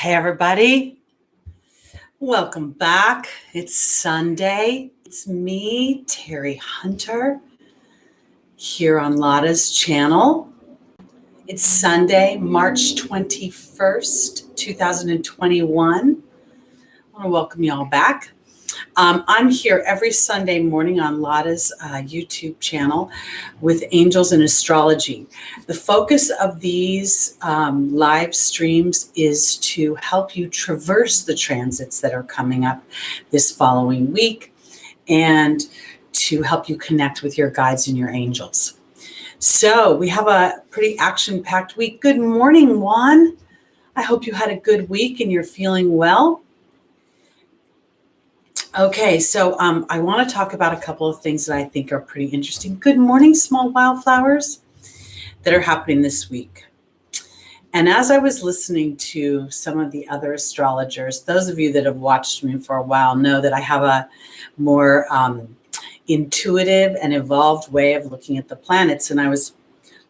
Hey, everybody. Welcome back. It's Sunday. It's me, Teri Hunter, here on Lotta's channel. It's Sunday, March 21st, 2021. I want to welcome you all back. I'm here every Sunday morning on Lotta's YouTube channel with Angels and Astrology. The focus of these live streams is to help you traverse the transits that are coming up this following week and to help you connect with your guides and your angels. So we have a pretty action-packed week. Good morning, Juan. I hope you had a good week and you're feeling well. Okay, so I want to talk about a couple of things that I think are pretty interesting. Good morning, small wildflowers, that are happening this week. And as I was listening to some of the other astrologers, those of you that have watched me for a while know that I have a more intuitive and evolved way of looking at the planets. And I was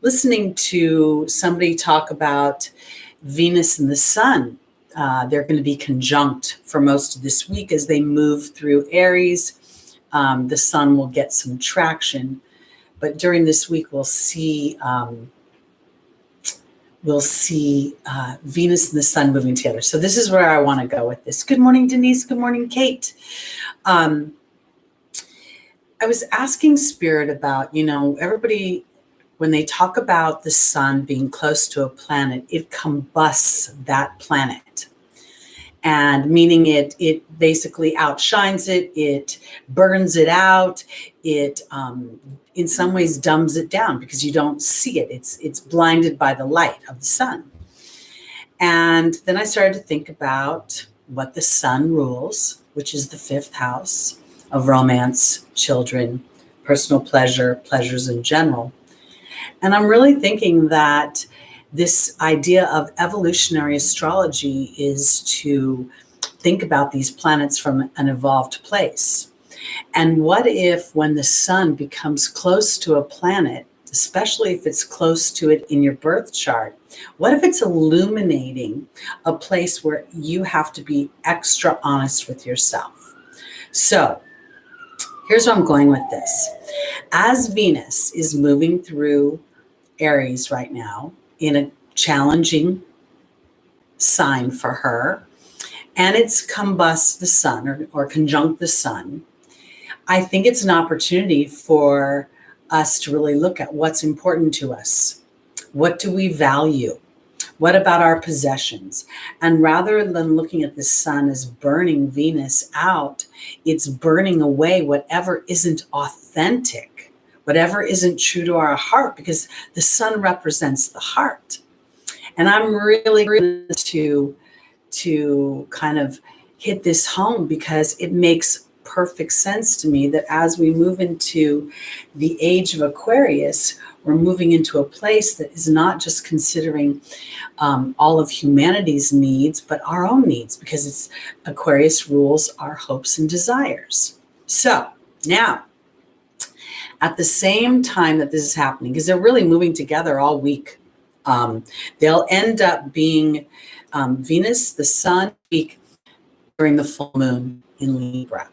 listening to somebody talk about Venus and the Sun. They're going to be conjunct for most of this week as they move through Aries. The Sun will get some traction, but during this week we'll see Venus and the Sun moving together. So this is where I want to go with this. Good morning, Denise. Good morning, Kate. I was asking Spirit about, everybody, when they talk about the Sun being close to a planet, it combusts that planet. And meaning it basically outshines it, it burns it out, it in some ways dumbs it down because you don't see it. It's blinded by the light of the Sun. And then I started to think about what the Sun rules, which is the fifth house of romance, children, personal pleasure, pleasures in general. And I'm really thinking that this idea of evolutionary astrology is to think about these planets from an evolved place. And what if when the Sun becomes close to a planet, especially if it's close to it in your birth chart, what if it's illuminating a place where you have to be extra honest with yourself? So here's where I'm going with this. As Venus is moving through Aries right now, in a challenging sign for her, and it's combust the Sun or conjunct the Sun, I think it's an opportunity for us to really look at what's important to us. What do we value? What about our possessions? And rather than looking at the Sun as burning Venus out, it's burning away whatever isn't authentic, whatever isn't true to our heart, because the Sun represents the heart. And I'm really to kind of hit this home because it makes perfect sense to me that as we move into the age of Aquarius, we're moving into a place that is not just considering all of humanity's needs, but our own needs, because Aquarius rules our hopes and desires. So now, at the same time that this is happening, because they're really moving together all week, they'll end up being Venus, the Sun, week during the full moon in Libra.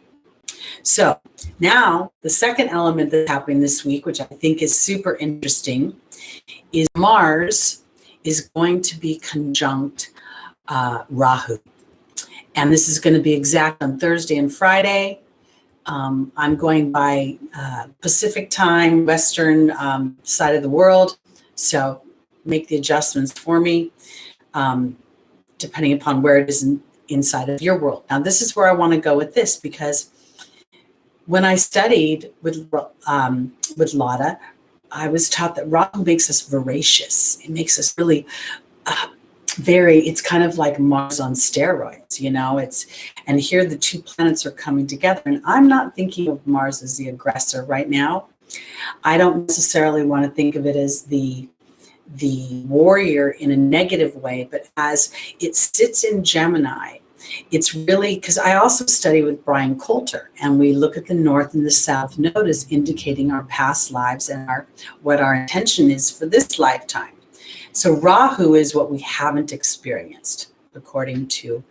So now the second element that's happening this week, which I think is super interesting, is Mars is going to be conjunct Rahu. And this is going to be exact on Thursday and Friday. I'm going by Pacific time, Western side of the world. So make the adjustments for me, depending upon where it is inside of your world. Now, this is where I want to go with this, because when I studied with Lotta, I was taught that Rahu makes us voracious. It makes us really it's kind of like Mars on steroids, and here the two planets are coming together. And I'm not thinking of Mars as the aggressor right now. I don't necessarily want to think of it as the warrior in a negative way, but as it sits in Gemini, it's really, because I also study with Brian Coulter, and we look at the North and the South node as indicating our past lives and what our intention is for this lifetime. So Rahu is what we haven't experienced. according to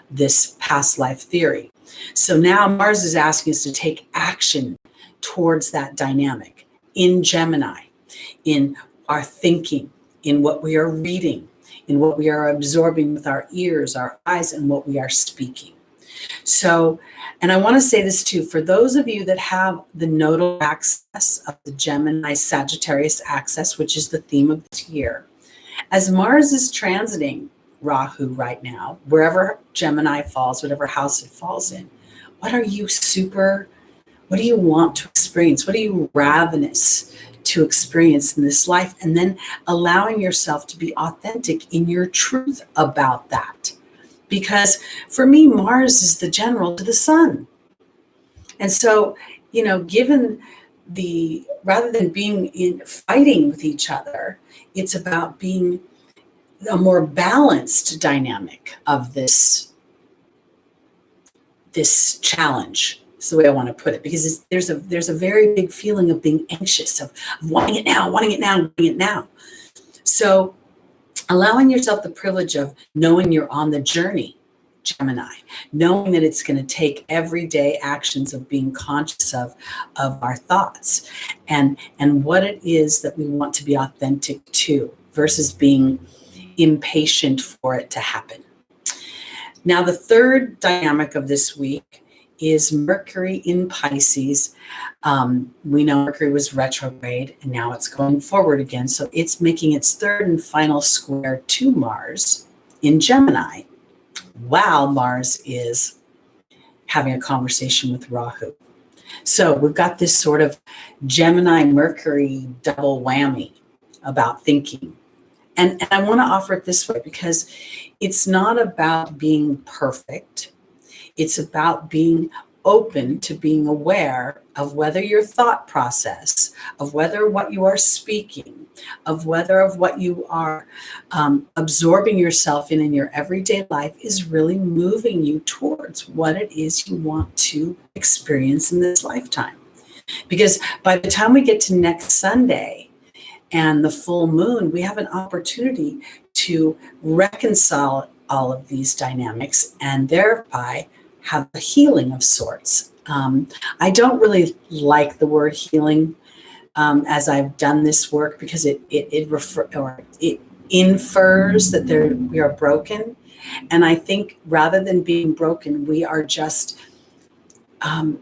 this past life theory. So now Mars is asking us to take action towards that dynamic in Gemini, in our thinking, in what we are reading, in what we are absorbing with our ears, our eyes, and what we are speaking. So, and I want to say this too, for those of you that have the nodal axis of the Gemini Sagittarius axis, which is the theme of this year, as Mars is transiting Rahu right now, wherever Gemini falls, whatever house it falls in, what do you want to experience? What are you ravenous to experience in this life? And then allowing yourself to be authentic in your truth about that. Because for me, Mars is the general to the sun. And so, given rather than being fighting with each other, it's about being a more balanced dynamic of this challenge. Is the way I want to put it, because there's a very big feeling of being anxious, of wanting it now, wanting it now, wanting it now. So allowing yourself the privilege of knowing you're on the journey, Gemini, knowing that it's going to take everyday actions of being conscious of our thoughts and what it is that we want to be authentic to versus being impatient for it to happen. Now, the third dynamic of this week is Mercury in Pisces. We know Mercury was retrograde and now it's going forward again. So it's making its third and final square to Mars in Gemini, while Mars is having a conversation with Rahu. So we've got this sort of Gemini Mercury double whammy about thinking. And I want to offer it this way because it's not about being perfect. It's about being open to being aware of whether your thought process, of whether what you are speaking, of what you are absorbing yourself in your everyday life is really moving you towards what it is you want to experience in this lifetime. Because by the time we get to next Sunday and the full moon, we have an opportunity to reconcile all of these dynamics and thereby have a healing of sorts. I don't really like the word healing as I've done this work because it infers that we are broken. And I think rather than being broken, we are just in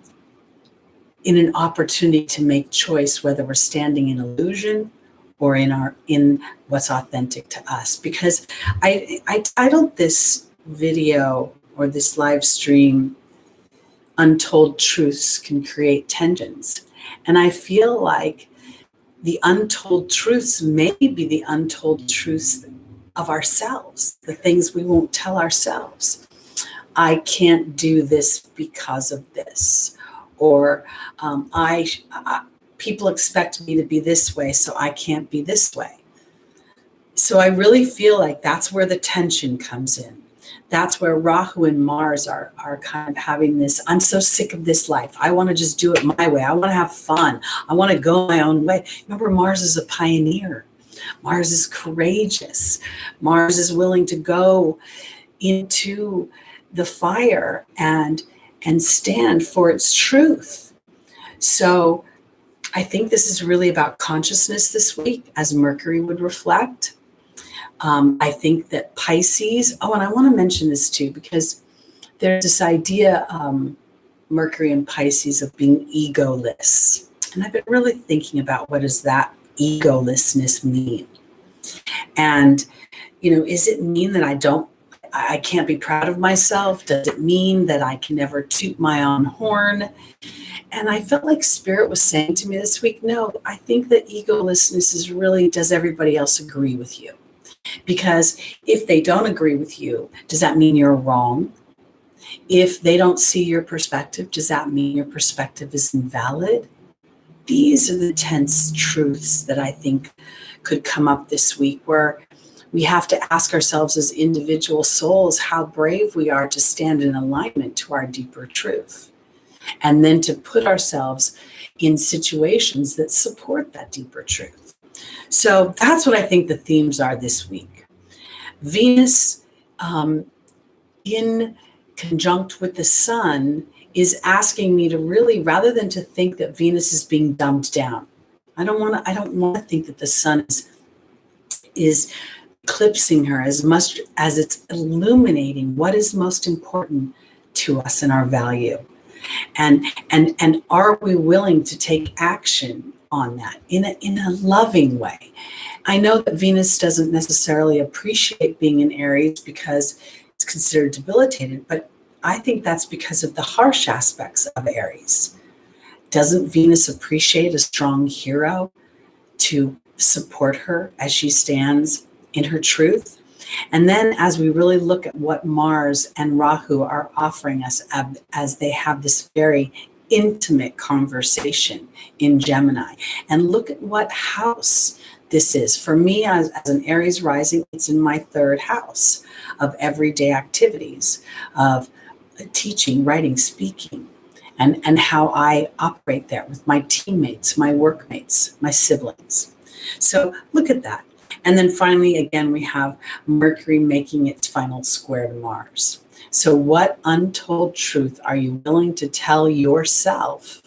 an opportunity to make choice whether we're standing in illusion or in what's authentic to us. Because I titled this video or this live stream, Untold Truths Can Create Tensions. And I feel like the untold truths may be the untold truths of ourselves, the things we won't tell ourselves. I can't do this because of this, or people expect me to be this way, so I can't be this way. So I really feel like that's where the tension comes in. That's where Rahu and Mars are kind of having this, I'm so sick of this life. I want to just do it my way. I want to have fun. I want to go my own way. Remember, Mars is a pioneer. Mars is courageous. Mars is willing to go into the fire and stand for its truth. So I think this is really about consciousness this week, as Mercury would reflect. I think that Pisces, and I want to mention this too, because there's this idea, Mercury and Pisces, of being egoless. And I've been really thinking about what does that egolessness mean? And, is it mean that I can't be proud of myself? Does it mean that I can never toot my own horn? And I felt like Spirit was saying to me this week, no, I think that egolessness is really, does everybody else agree with you? Because if they don't agree with you, does that mean you're wrong? If they don't see your perspective, does that mean your perspective is invalid? These are the tense truths that I think could come up this week, where we have to ask ourselves as individual souls how brave we are to stand in alignment to our deeper truth. And then to put ourselves in situations that support that deeper truth. So that's what I think the themes are this week. Venus in conjunct with the sun is asking me to really, rather than to think that Venus is being dumbed down, I don't want to think that the sun is eclipsing her as much as it's illuminating what is most important to us and our value. And are we willing to take action on that in a loving way? I know that Venus doesn't necessarily appreciate being in Aries because it's considered debilitated, but I think that's because of the harsh aspects of Aries. Doesn't Venus appreciate a strong hero to support her as she stands in her truth? And then as we really look at what Mars and Rahu are offering us as they have this very intimate conversation in Gemini, and look at what house this is. For me, as an Aries rising, it's in my third house of everyday activities, of teaching, writing, speaking, and how I operate there with my teammates, my workmates, my siblings. So look at that. And then finally, again, we have Mercury making its final square to Mars. So what untold truth are you willing to tell yourself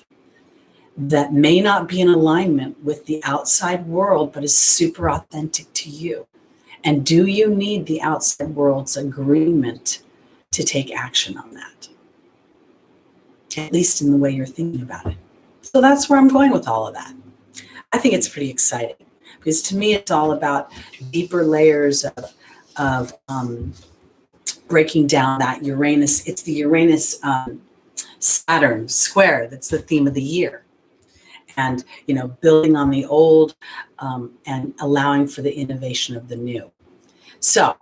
that may not be in alignment with the outside world, but is super authentic to you? And do you need the outside world's agreement to take action on that? At least in the way you're thinking about it. So that's where I'm going with all of that. I think it's pretty exciting because to me, it's all about deeper layers of breaking down that Uranus. It's the Uranus Saturn square that's the theme of the year. And, building on the old and allowing for the innovation of the new. So,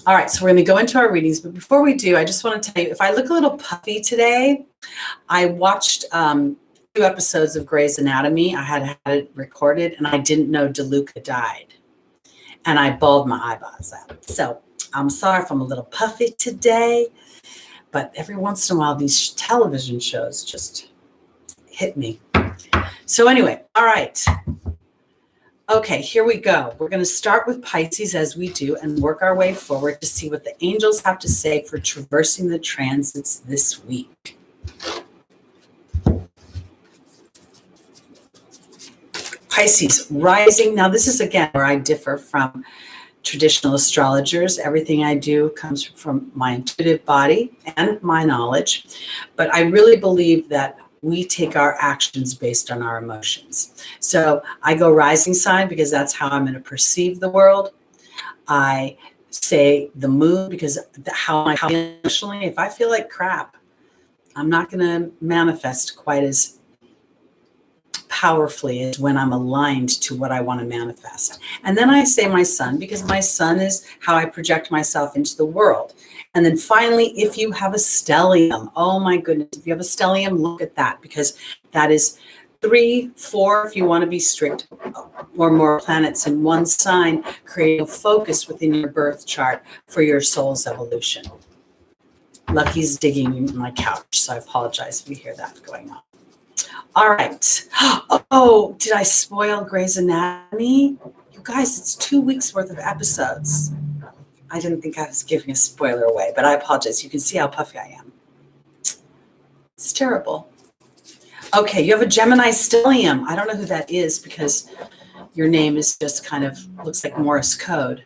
all right, so we're going to go into our readings. But before we do, I just want to tell you, if I look a little puffy today, I watched 2 episodes of Grey's Anatomy. I had it recorded, and I didn't know DeLuca died. And I bawled my eyeballs out. So I'm sorry if I'm a little puffy today, but every once in a while, these television shows just hit me. So anyway, all right. Okay, here we go. We're going to start with Pisces as we do and work our way forward to see what the angels have to say for traversing the transits this week. Pisces rising. Now, this is again where I differ from traditional astrologers. Everything I do comes from my intuitive body and my knowledge, but I really believe that we take our actions based on our emotions. So I go rising sign because that's how I'm going to perceive the world. I say the moon because how I feel emotionally. If I feel like crap, I'm not going to manifest quite as powerfully as when I'm aligned to what I want to manifest. And then I say my sun because my sun is how I project myself into the world. And then finally, if you have a stellium, oh my goodness, if you have a stellium, look at that because that is 3, 4, if you want to be strict, or more planets in one sign, creating a focus within your birth chart for your soul's evolution. Lucky's digging in my couch, so I apologize if you hear that going on. All right. Oh, did I spoil Grey's Anatomy? You guys, it's 2 weeks worth of episodes. I didn't think I was giving a spoiler away, but I apologize. You can see how puffy I am. It's terrible. Okay, you have a Gemini stellium. I don't know who that is because your name is just kind of looks like Morse code.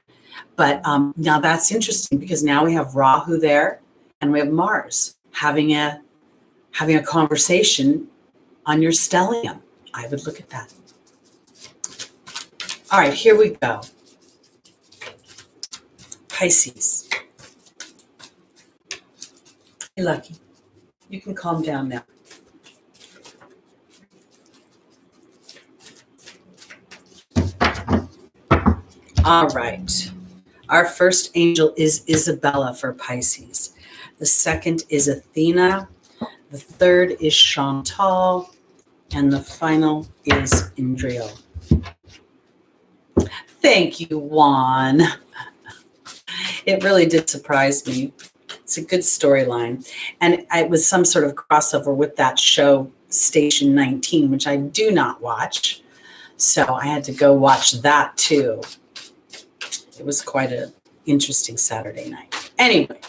But now that's interesting because now we have Rahu there and we have Mars having a conversation on your stellium. I would look at that. All right, here we go. Pisces. Hey, Lucky. You can calm down now. All right. Our first angel is Isabella for Pisces. The second is Athena. The third is Chantal. And the final is Indrio. Thank you, Juan. It really did surprise me. It's a good storyline. And it was some sort of crossover with that show, Station 19, which I do not watch. So I had to go watch that too. It was quite an interesting Saturday night. Anyway,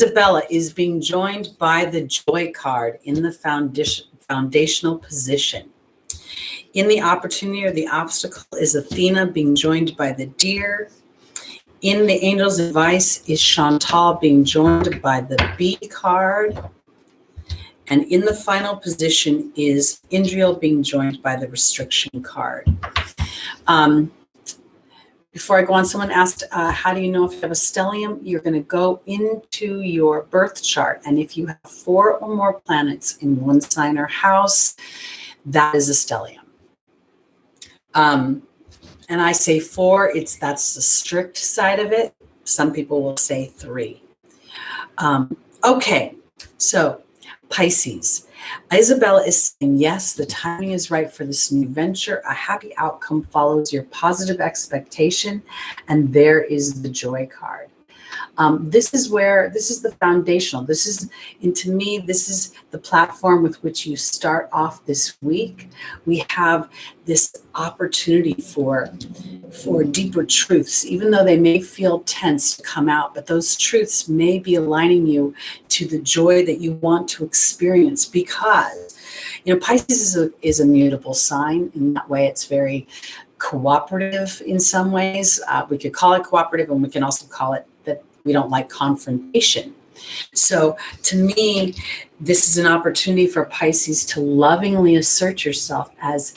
Isabella is being joined by the Joy card in the foundational position. In the opportunity or the obstacle is Athena being joined by the Deer. In the Angel's advice is Chantal being joined by the Bee card. And in the final position is Indriel being joined by the Restriction card. Before I go on, someone asked, how do you know if you have a stellium? You're going to go into your birth chart. And if you have 4 or more planets in one sign or house, that is a stellium. And I say 4, that's the strict side of it. Some people will say 3. Okay, so Pisces. Isabella is saying, yes, the timing is right for this new venture. A happy outcome follows your positive expectation. And there is the Joy card. This is the foundational. And to me, this is the platform with which you start off this week. We have this opportunity for deeper truths, even though they may feel tense to come out, but those truths may be aligning you to the joy that you want to experience, because, Pisces is a mutable sign. In that way, it's very cooperative in some ways. We could call it cooperative, and we can also call it that we don't like confrontation. So to me, this is an opportunity for Pisces to lovingly assert yourself, as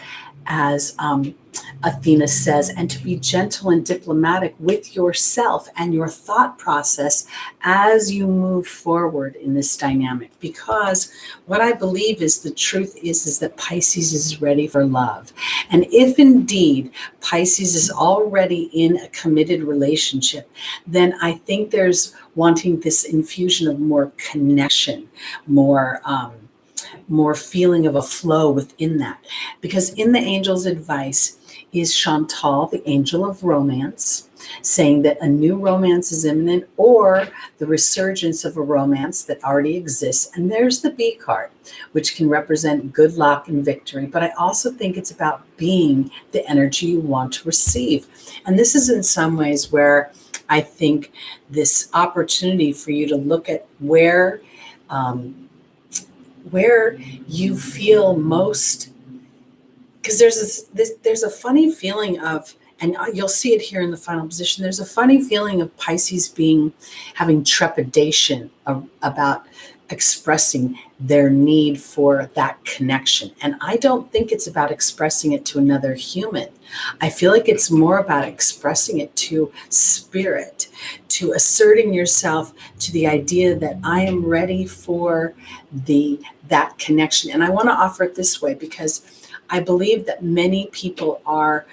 Athena says, and to be gentle and diplomatic with yourself and your thought process as you move forward in this dynamic. Because what I believe is the truth is that Pisces is ready for love. And if indeed Pisces is already in a committed relationship, then I think there's wanting this infusion of more connection, more feeling of a flow within that. Because in the angel's advice is Chantal, the angel of romance, saying that a new romance is imminent, or the resurgence of a romance that already exists. And there's the Bee card, which can represent good luck and victory. But I also think it's about being the energy you want to receive. And this is in some ways where I think this opportunity for you to look at where you feel most, because there's a funny feeling of, and you'll see it here in the final position, there's a funny feeling of Pisces having trepidation about expressing their need for that connection. And I don't think it's about expressing it to another human. I feel like it's more about expressing it to spirit, to asserting yourself to the idea that I am ready for that connection. And I want to offer it this way, because I believe that many people are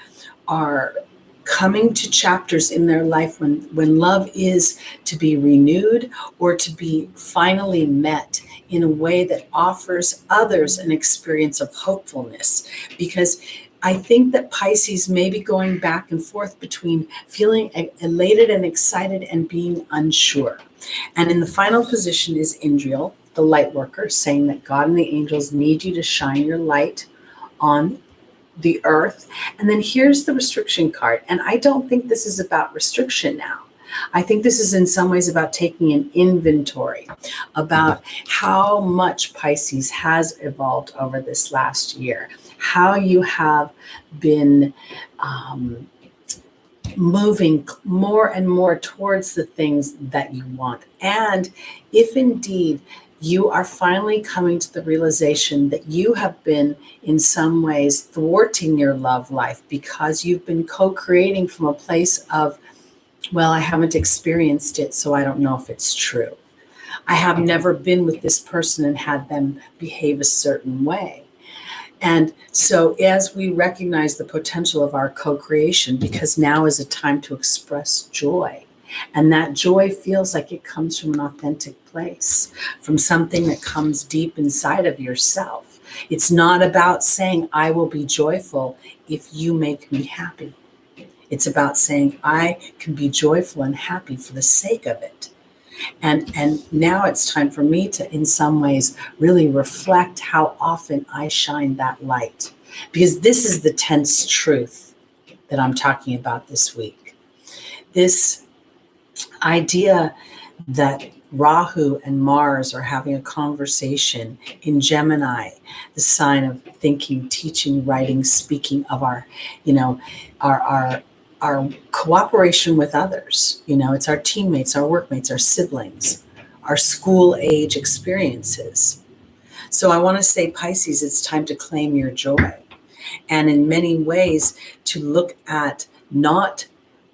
coming to chapters in their life when love is to be renewed or to be finally met in a way that offers others an experience of hopefulness. Because I think that Pisces may be going back and forth between feeling elated and excited and being unsure. And in the final position is Indriel, the light worker, saying that God and the angels need you to shine your light on the earth. And then here's the Restriction card. And I don't think this is about restriction now. I think this is in some ways about taking an inventory about how much Pisces has evolved over this last year, how you have been moving more and more towards the things that you want. And if indeed you are finally coming to the realization that you have been in some ways thwarting your love life because you've been co-creating from a place of, well, I haven't experienced it, so I don't know if it's true. I have never been with this person and had them behave a certain way. And so as we recognize the potential of our co-creation, because now is a time to express joy, and that joy feels like it comes from an authentic place, from something that comes deep inside of yourself. It's not about saying, I will be joyful if you make me happy. It's about saying, I can be joyful and happy for the sake of it. And now it's time for me to, in some ways, really reflect how often I shine that light. Because this is the tense truth that I'm talking about this week. This idea that Rahu and Mars are having a conversation in Gemini, the sign of thinking, teaching, writing, speaking, of our, you know, our cooperation with others. You know, it's our teammates, our workmates, our siblings, our school age experiences. So I want to say, Pisces, it's time to claim your joy. And in many ways, to look at not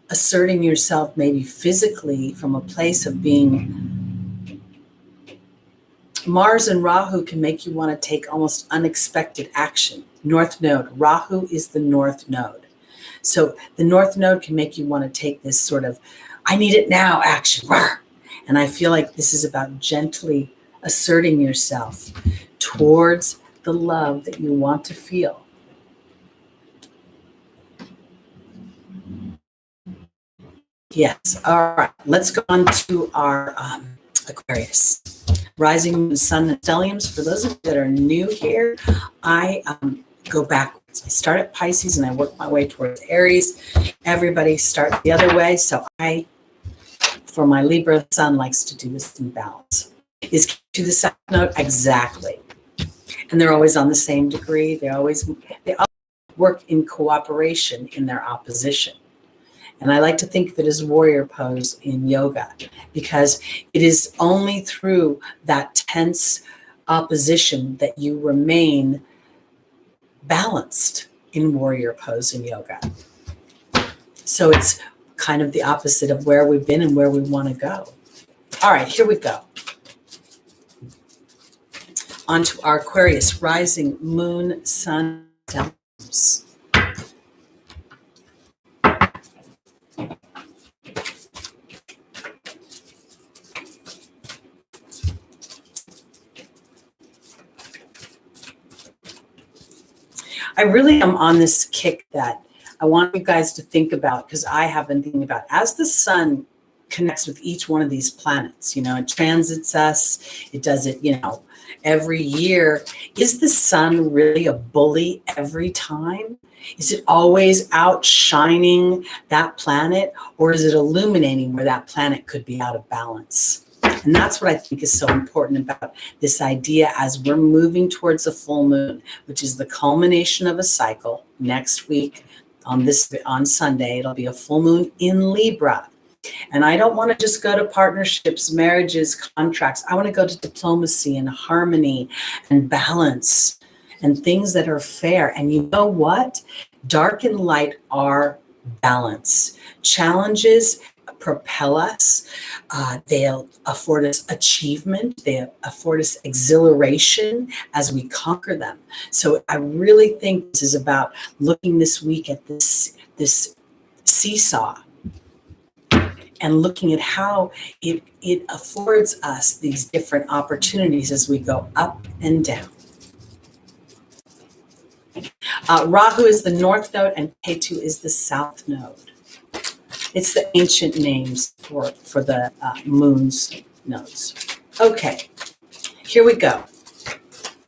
asserting yourself maybe physically from a place of being. Mars and Rahu can make you want to take almost unexpected action. North node. Rahu is the north node. So the north node can make you want to take this sort of, I need it now action. And I feel like this is about gently asserting yourself towards the love that you want to feel. Yes. All right. Let's go on to our Aquarius. Rising Moon, Sun, and stelliums. For those of you that are new here, I go backwards. I start at Pisces and I work my way towards Aries. Everybody start the other way. So for my Libra, Sun likes to do this in balance. Is to the south node? Exactly. And they're always on the same degree. They always work in cooperation in their opposition. And I like to think of it as warrior pose in yoga, because it is only through that tense opposition that you remain balanced in warrior pose in yoga. So it's kind of the opposite of where we've been and where we want to go. All right, here we go. On to our Aquarius, rising moon, sun, stelliums. I really am on this kick that I want you guys to think about, because I have been thinking about, as the sun connects with each one of these planets, you know, it transits us, it does it, you know, every year. Is the sun really a bully every time? Is it always outshining that planet, or is it illuminating where that planet could be out of balance? And that's what I think is so important about this idea as we're moving towards a full moon, which is the culmination of a cycle. Next week on Sunday, it'll be a full moon in Libra. And I don't want to just go to partnerships, marriages, contracts. I want to go to diplomacy and harmony and balance and things that are fair. And you know what? Dark and light are balance. Challenges propel us. They'll afford us achievement. They afford us exhilaration as we conquer them. So I really think this is about looking this week at this seesaw and looking at how it affords us these different opportunities as we go up and down. Rahu is the north node and Ketu is the south node. It's the ancient names for the moon's nodes. Okay, here we go.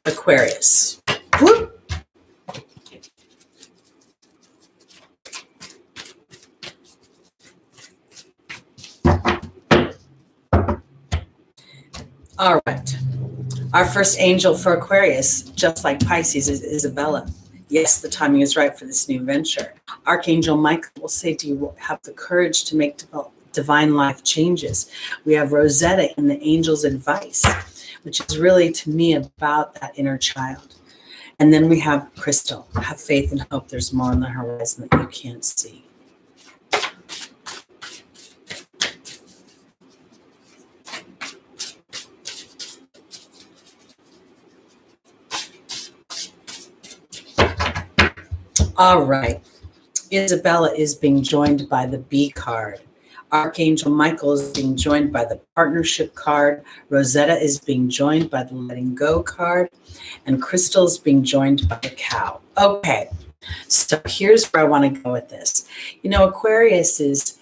Aquarius. Whoop. All right. Our first angel for Aquarius, just like Pisces, is Isabella. Yes, the timing is right for this new venture. Archangel Michael will say, do you have the courage to make divine life changes? We have Rosetta in the angel's advice, which is really, to me, about that inner child. And then we have Crystal. Have faith and hope there's more on the horizon that you can't see. All right. Isabella is being joined by the B card. Archangel Michael is being joined by the partnership card. Rosetta is being joined by the letting go card. And Crystal is being joined by the cow. Okay. So here's where I want to go with this. You know, Aquarius is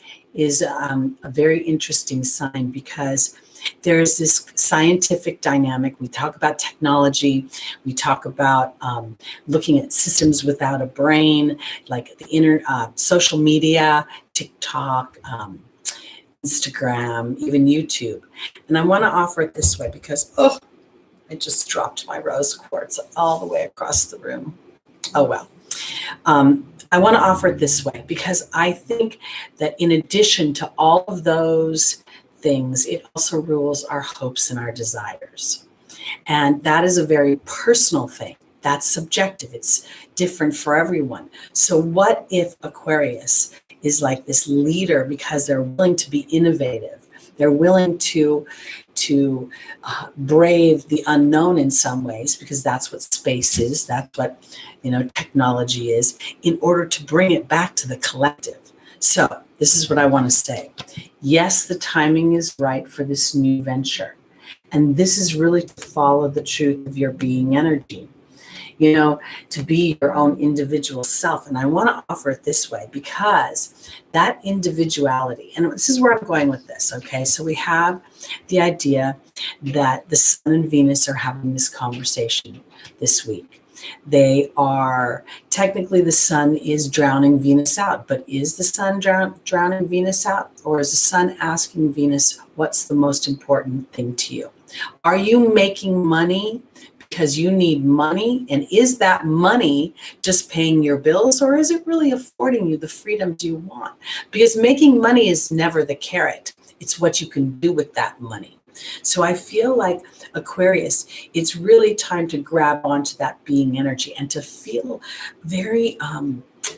a very interesting sign because there's this scientific dynamic. We talk about technology. We talk about looking at systems without a brain, like the social media, TikTok, Instagram, even YouTube. And I want to offer it this way because, I just dropped my rose quartz all the way across the room. Oh, well. I want to offer it this way because I think that in addition to all of those things, it also rules our hopes and our desires. And that is a very personal thing. That's subjective. It's different for everyone. So what if Aquarius is like this leader because they're willing to be innovative? They're willing to brave the unknown in some ways, because that's what space is. That's what, technology is, in order to bring it back to the collective. So this is what I want to say. Yes, the timing is right for this new venture. And this is really to follow the truth of your being energy, to be your own individual self. And I want to offer it this way because that individuality, and this is where I'm going with this, okay? So we have the idea that the Sun and Venus are having this conversation this week. They are, technically the Sun is drowning Venus out, but is the Sun drowning Venus out? Or is the Sun asking Venus, what's the most important thing to you? Are you making money because you need money? And is that money just paying your bills, or is it really affording you the freedoms you want? Because making money is never the carrot. It's what you can do with that money. So I feel like Aquarius, it's really time to grab onto that being energy and to feel very,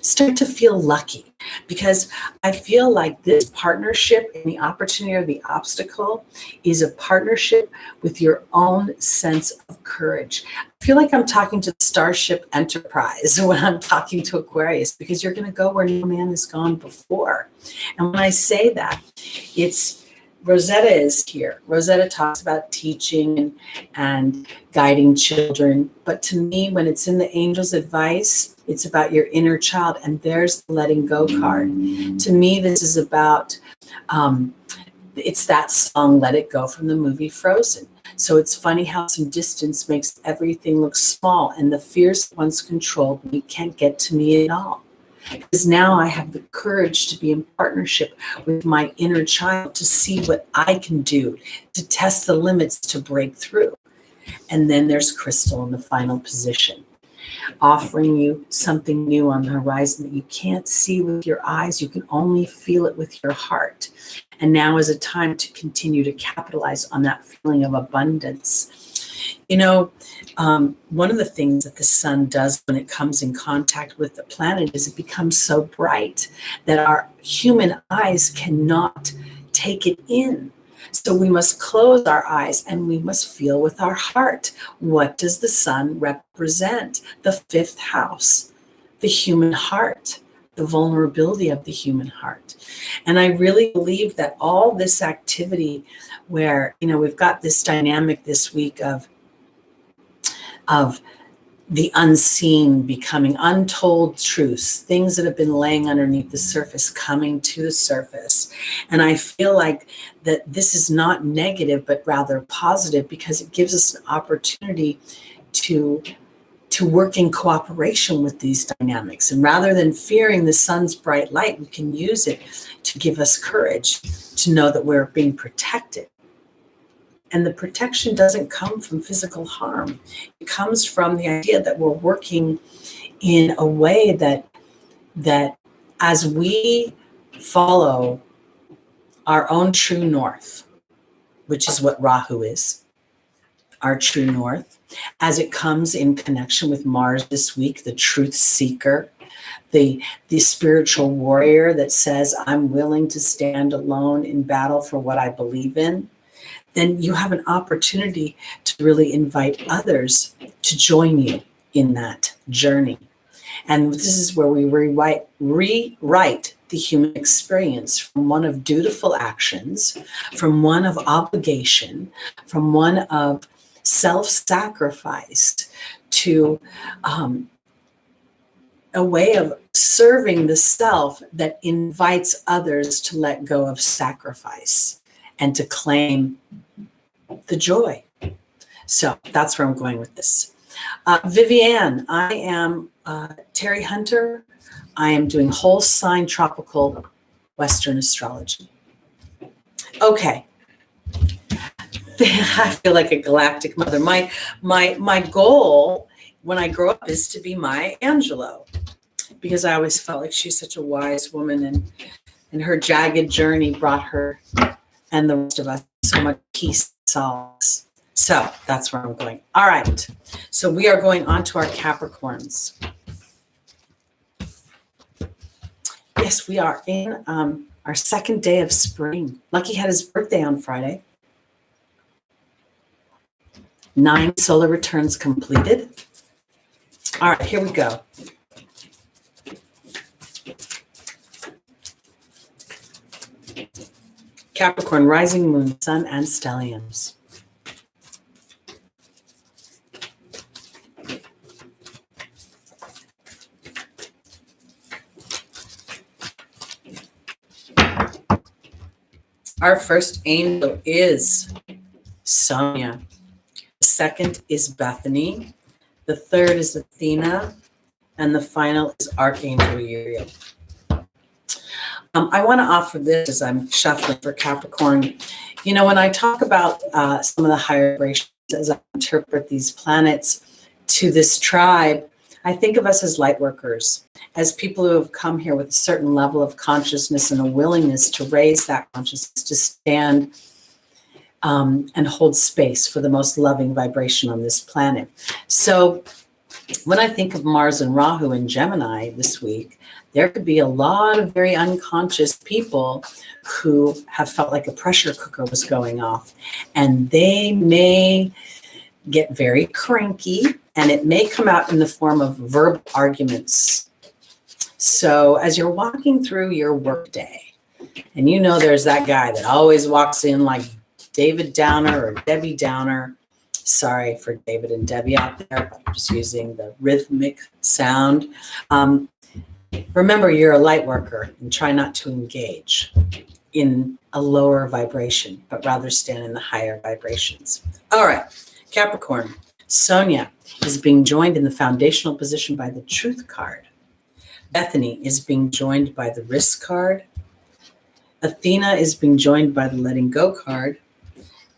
start to feel lucky, because I feel like this partnership and the opportunity or the obstacle is a partnership with your own sense of courage. I feel like I'm talking to the Starship Enterprise when I'm talking to Aquarius, because you're going to go where no man has gone before. And when I say that, it's Rosetta is here. Rosetta talks about teaching and guiding children. But to me, when it's in the angel's advice, it's about your inner child. And there's the letting go card. To me, this is about, it's that song, Let It Go, from the movie Frozen. So it's funny how some distance makes everything look small. And the fears that once controlled me can't get to me at all. Because now I have the courage to be in partnership with my inner child, to see what I can do, to test the limits, to break through. And then there's Crystal in the final position, offering you something new on the horizon that you can't see with your eyes. You can only feel it with your heart. And now is a time to continue to capitalize on that feeling of abundance. One of the things that the Sun does when it comes in contact with the planet is it becomes so bright that our human eyes cannot take it in. So we must close our eyes and we must feel with our heart. What does the Sun represent? The fifth house, the human heart, the vulnerability of the human heart. And I really believe that all this activity where, we've got this dynamic this week of the unseen becoming untold truths, things that have been laying underneath the surface coming to the surface. And I feel like that this is not negative, but rather positive, because it gives us an opportunity to work in cooperation with these dynamics. And rather than fearing the Sun's bright light, we can use it to give us courage to know that we're being protected. And the protection doesn't come from physical harm. It comes from the idea that we're working in a way that as we follow our own true north, which is what Rahu is, our true north, as it comes in connection with Mars this week, the truth seeker, the spiritual warrior that says, I'm willing to stand alone in battle for what I believe in, then you have an opportunity to really invite others to join you in that journey. And this is where we rewrite the human experience from one of dutiful actions, from one of obligation, from one of self-sacrifice, to a way of serving the self that invites others to let go of sacrifice and to claim the joy. So that's where I'm going with this. Viviane, I am Teri Hunter. I am doing whole sign tropical Western astrology. Okay. I feel like a galactic mother. My goal when I grow up is to be Maya Angelou, because I always felt like she's such a wise woman, and her jagged journey brought her and the rest of us so much peace and solace. So that's where I'm going. All right. So we are going on to our Capricorns. Yes, we are in our second day of spring. Lucky had his birthday on Friday. 9 solar returns completed. All right, here we go. Capricorn, rising moon, sun, and stelliums. Our first angel is Sonia. The second is Bethany. The third is Athena. And the final is Archangel Gabriel. I want to offer this as I'm shuffling for Capricorn. You know, when I talk about some of the higher vibrations, as I interpret these planets to this tribe, I think of us as light workers, as people who have come here with a certain level of consciousness and a willingness to raise that consciousness, to stand and hold space for the most loving vibration on this planet. So when I think of Mars and Rahu in Gemini this week, there could be a lot of very unconscious people who have felt like a pressure cooker was going off, and they may get very cranky, and it may come out in the form of verbal arguments. So as you're walking through your workday, and you know there's that guy that always walks in like David Downer or Debbie Downer. Sorry for David and Debbie out there, but I'm just using the rhythmic sound. Remember, you're a light worker, and try not to engage in a lower vibration, but rather stand in the higher vibrations. All right, Capricorn, Sonia is being joined in the foundational position by the Truth card. Bethany is being joined by the Risk card. Athena is being joined by the Letting Go card.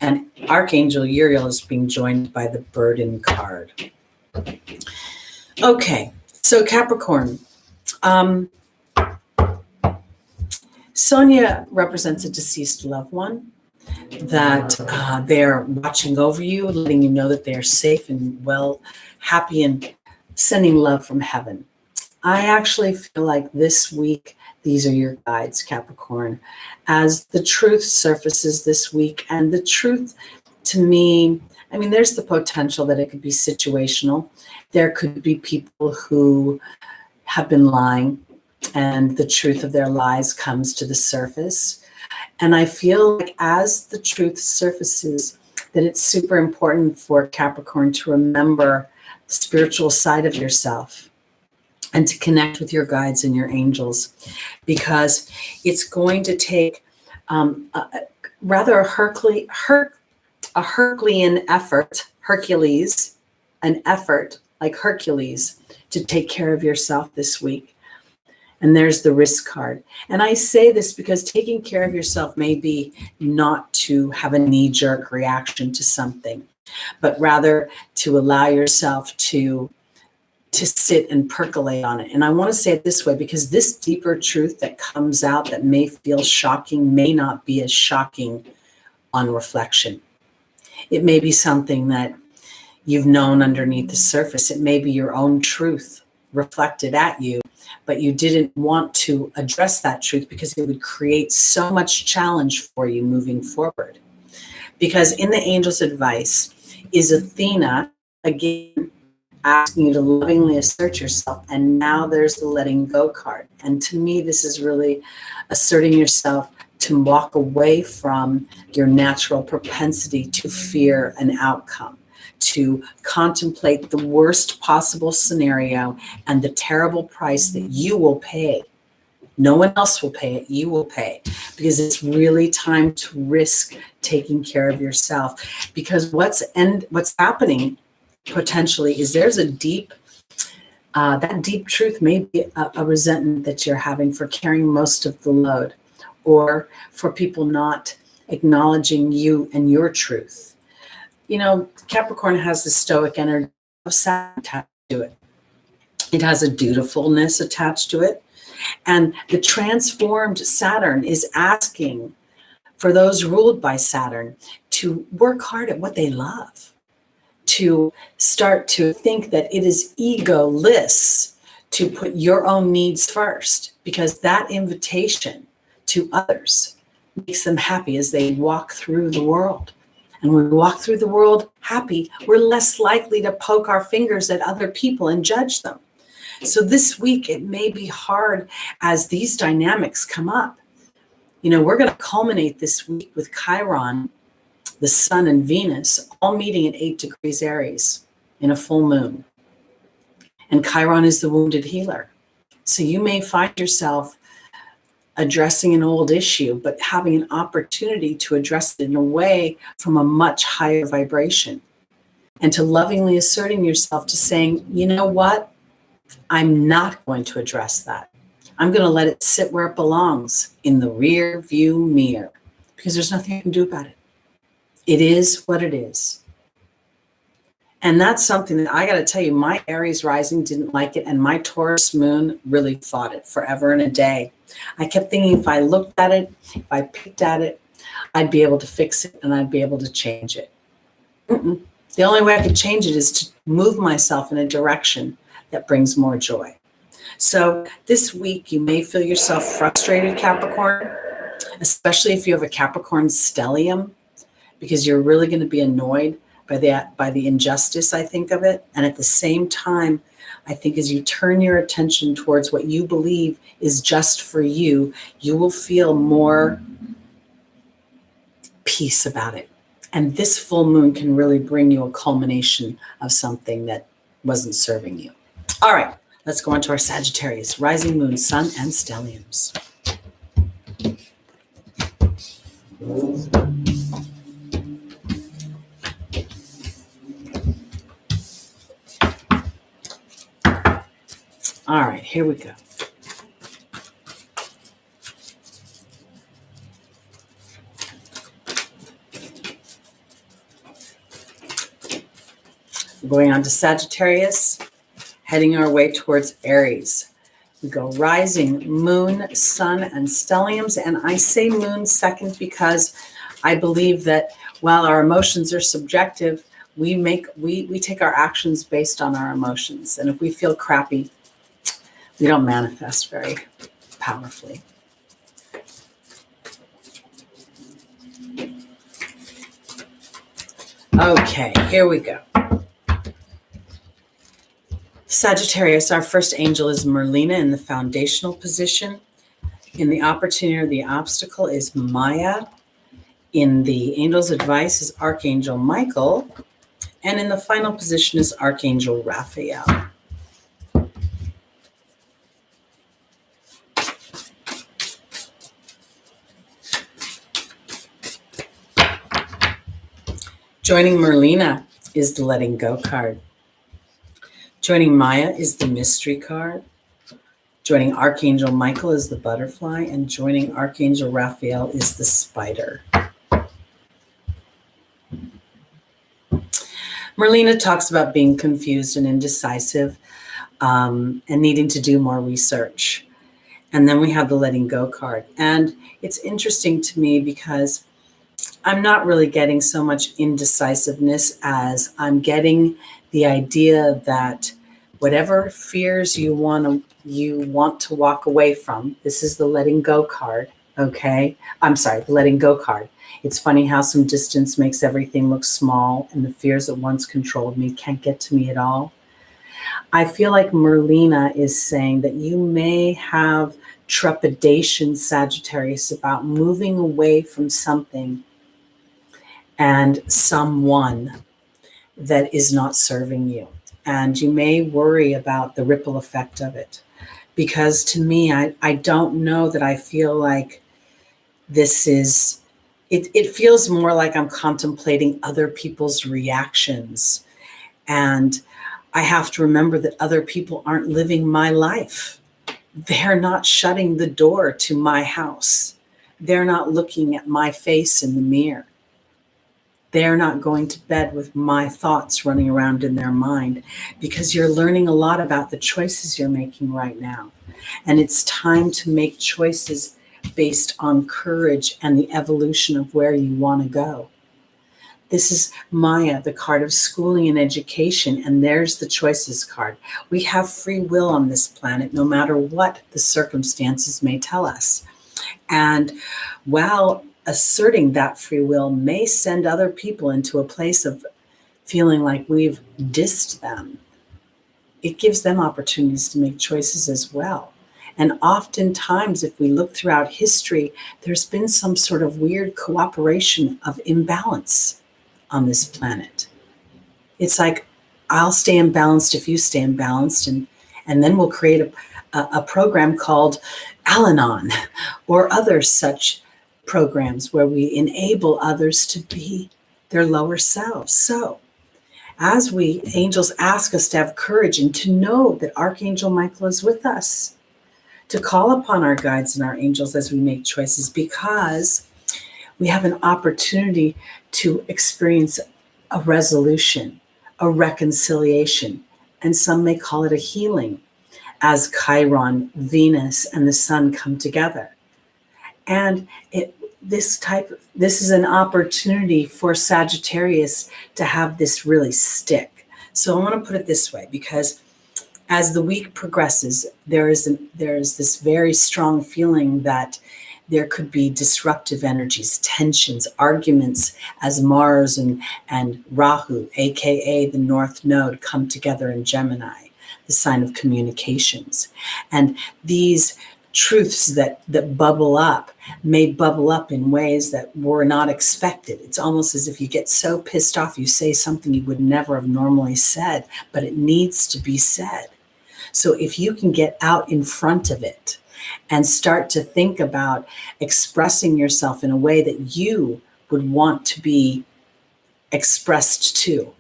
And Archangel Uriel is being joined by the Burden card. Okay, so Capricorn. Sonia represents a deceased loved one, that they're watching over you, letting you know that they're safe and well, happy, and sending love from heaven. I actually feel like this week, these are your guides, Capricorn, as the truth surfaces this week. And the truth, to me, I mean, there's the potential that it could be situational. There could be people who have been lying, and the truth of their lies comes to the surface. And I feel like as the truth surfaces, that it's super important for Capricorn to remember the spiritual side of yourself and to connect with your guides and your angels, because it's going to take rather a Herculean effort, an effort like Hercules, to take care of yourself this week. And there's the Risk card. And I say this because taking care of yourself may be not to have a knee-jerk reaction to something, but rather to allow yourself to sit and percolate on it. And I want to say it this way, because this deeper truth that comes out that may feel shocking may not be as shocking on reflection. It may be something that you've known underneath the surface. It may be your own truth reflected at you, but you didn't want to address that truth because it would create so much challenge for you moving forward. Because in the angel's advice is Athena, again, asking you to lovingly assert yourself. And now there's the Letting Go card. And to me, this is really asserting yourself to walk away from your natural propensity to fear an outcome, to contemplate the worst possible scenario and the terrible price that you will pay. No one else will pay it, you will pay, because it's really time to risk taking care of yourself. Because what's happening potentially is there's a deep, that deep truth may be a resentment that you're having for carrying most of the load, or for people not acknowledging you and your truth. You know, Capricorn has the stoic energy of Saturn attached to it. It has a dutifulness attached to it. And the transformed Saturn is asking for those ruled by Saturn to work hard at what they love, to start to think that it is egoless to put your own needs first, because that invitation to others makes them happy as they walk through the world. And when we walk through the world happy, we're less likely to poke our fingers at other people and judge them. So this week, it may be hard as these dynamics come up. You know, we're going to culminate this week with Chiron, the Sun and Venus, all meeting at 8 degrees Aries in a full moon. And Chiron is the wounded healer. So you may find yourself addressing an old issue, but having an opportunity to address it in a way from a much higher vibration. And to lovingly asserting yourself to saying, you know what? I'm not going to address that. I'm going to let it sit where it belongs, in the rear view mirror, because there's nothing I can do about it. It is what it is. And that's something that I got to tell you, my Aries rising didn't like it, and my Taurus moon really fought it forever and a day. I kept thinking if I looked at it, if I picked at it, I'd be able to fix it and I'd be able to change it. The only way I could change it is to move myself in a direction that brings more joy. So this week, you may feel yourself frustrated, Capricorn, especially if you have a Capricorn stellium, because you're really going to be annoyed by the injustice, I think, of it. And at the same time, I think as you turn your attention towards what you believe is just for you, you will feel more peace about it. And this full moon can really bring you a culmination of something that wasn't serving you. All right, let's go on to our Sagittarius, rising moon, sun, and stelliums. All right, here we go. We're going on to Sagittarius, heading our way towards Aries. We go rising, moon, sun, and stelliums. And I say moon second because I believe that while our emotions are subjective, we take our actions based on our emotions. And if we feel crappy, we don't manifest very powerfully. Okay, here we go. Sagittarius, our first angel is Merlina in the foundational position. In the opportunity or the obstacle is Maya. In the angel's advice is Archangel Michael. And in the final position is Archangel Raphael. Joining Merlina is the letting go card. Joining Maya is the mystery card. Joining Archangel Michael is the butterfly, and joining Archangel Raphael is the spider. Merlina talks about being confused and indecisive and needing to do more research. And then we have the letting go card. And it's interesting to me because I'm not really getting so much indecisiveness as I'm getting the idea that whatever fears you want to walk away from, this is the letting go card, okay? I'm sorry, the letting go card. It's funny how some distance makes everything look small, and the fears that once controlled me can't get to me at all. I feel like Merlina is saying that you may have trepidation, Sagittarius, about moving away from something and someone that is not serving you. And you may worry about the ripple effect of it. Because to me, I don't know that I feel like this is, it feels more like I'm contemplating other people's reactions. And I have to remember that other people aren't living my life. They're not shutting the door to my house. they're not looking at my face in the mirror. They're not going to bed with my thoughts running around in their mind, because you're learning a lot about the choices you're making right now. And it's time to make choices based on courage and the evolution of where you want to go. This is Maya, the card of schooling and education, and there's the choices card. We have free will on this planet, no matter what the circumstances may tell us. And while asserting that free will may send other people into a place of feeling like we've dissed them, it gives them opportunities to make choices as well. And oftentimes, if we look throughout history, there's been some sort of weird cooperation of imbalance on this planet. It's like, I'll stay imbalanced if you stay imbalanced, and then we'll create a program called Al-Anon or other such programs where we enable others to be their lower selves. So as angels ask us to have courage and to know that Archangel Michael is with us, to call upon our guides and our angels as we make choices, because we have an opportunity to experience a resolution, a reconciliation, and some may call it a healing, as Chiron, Venus, and the sun come together. And this is an opportunity for Sagittarius to have this really stick. So I want to put it this way, because as the week progresses, there is this very strong feeling that there could be disruptive energies, tensions, arguments, as Mars and Rahu, aka the North Node, come together in Gemini, the sign of communications. And these truths that bubble up may bubble up in ways that were not expected. It's almost as if you get so pissed off, you say something you would never have normally said, but it needs to be said. So if you can get out in front of it and start to think about expressing yourself in a way that you would want to be expressed to,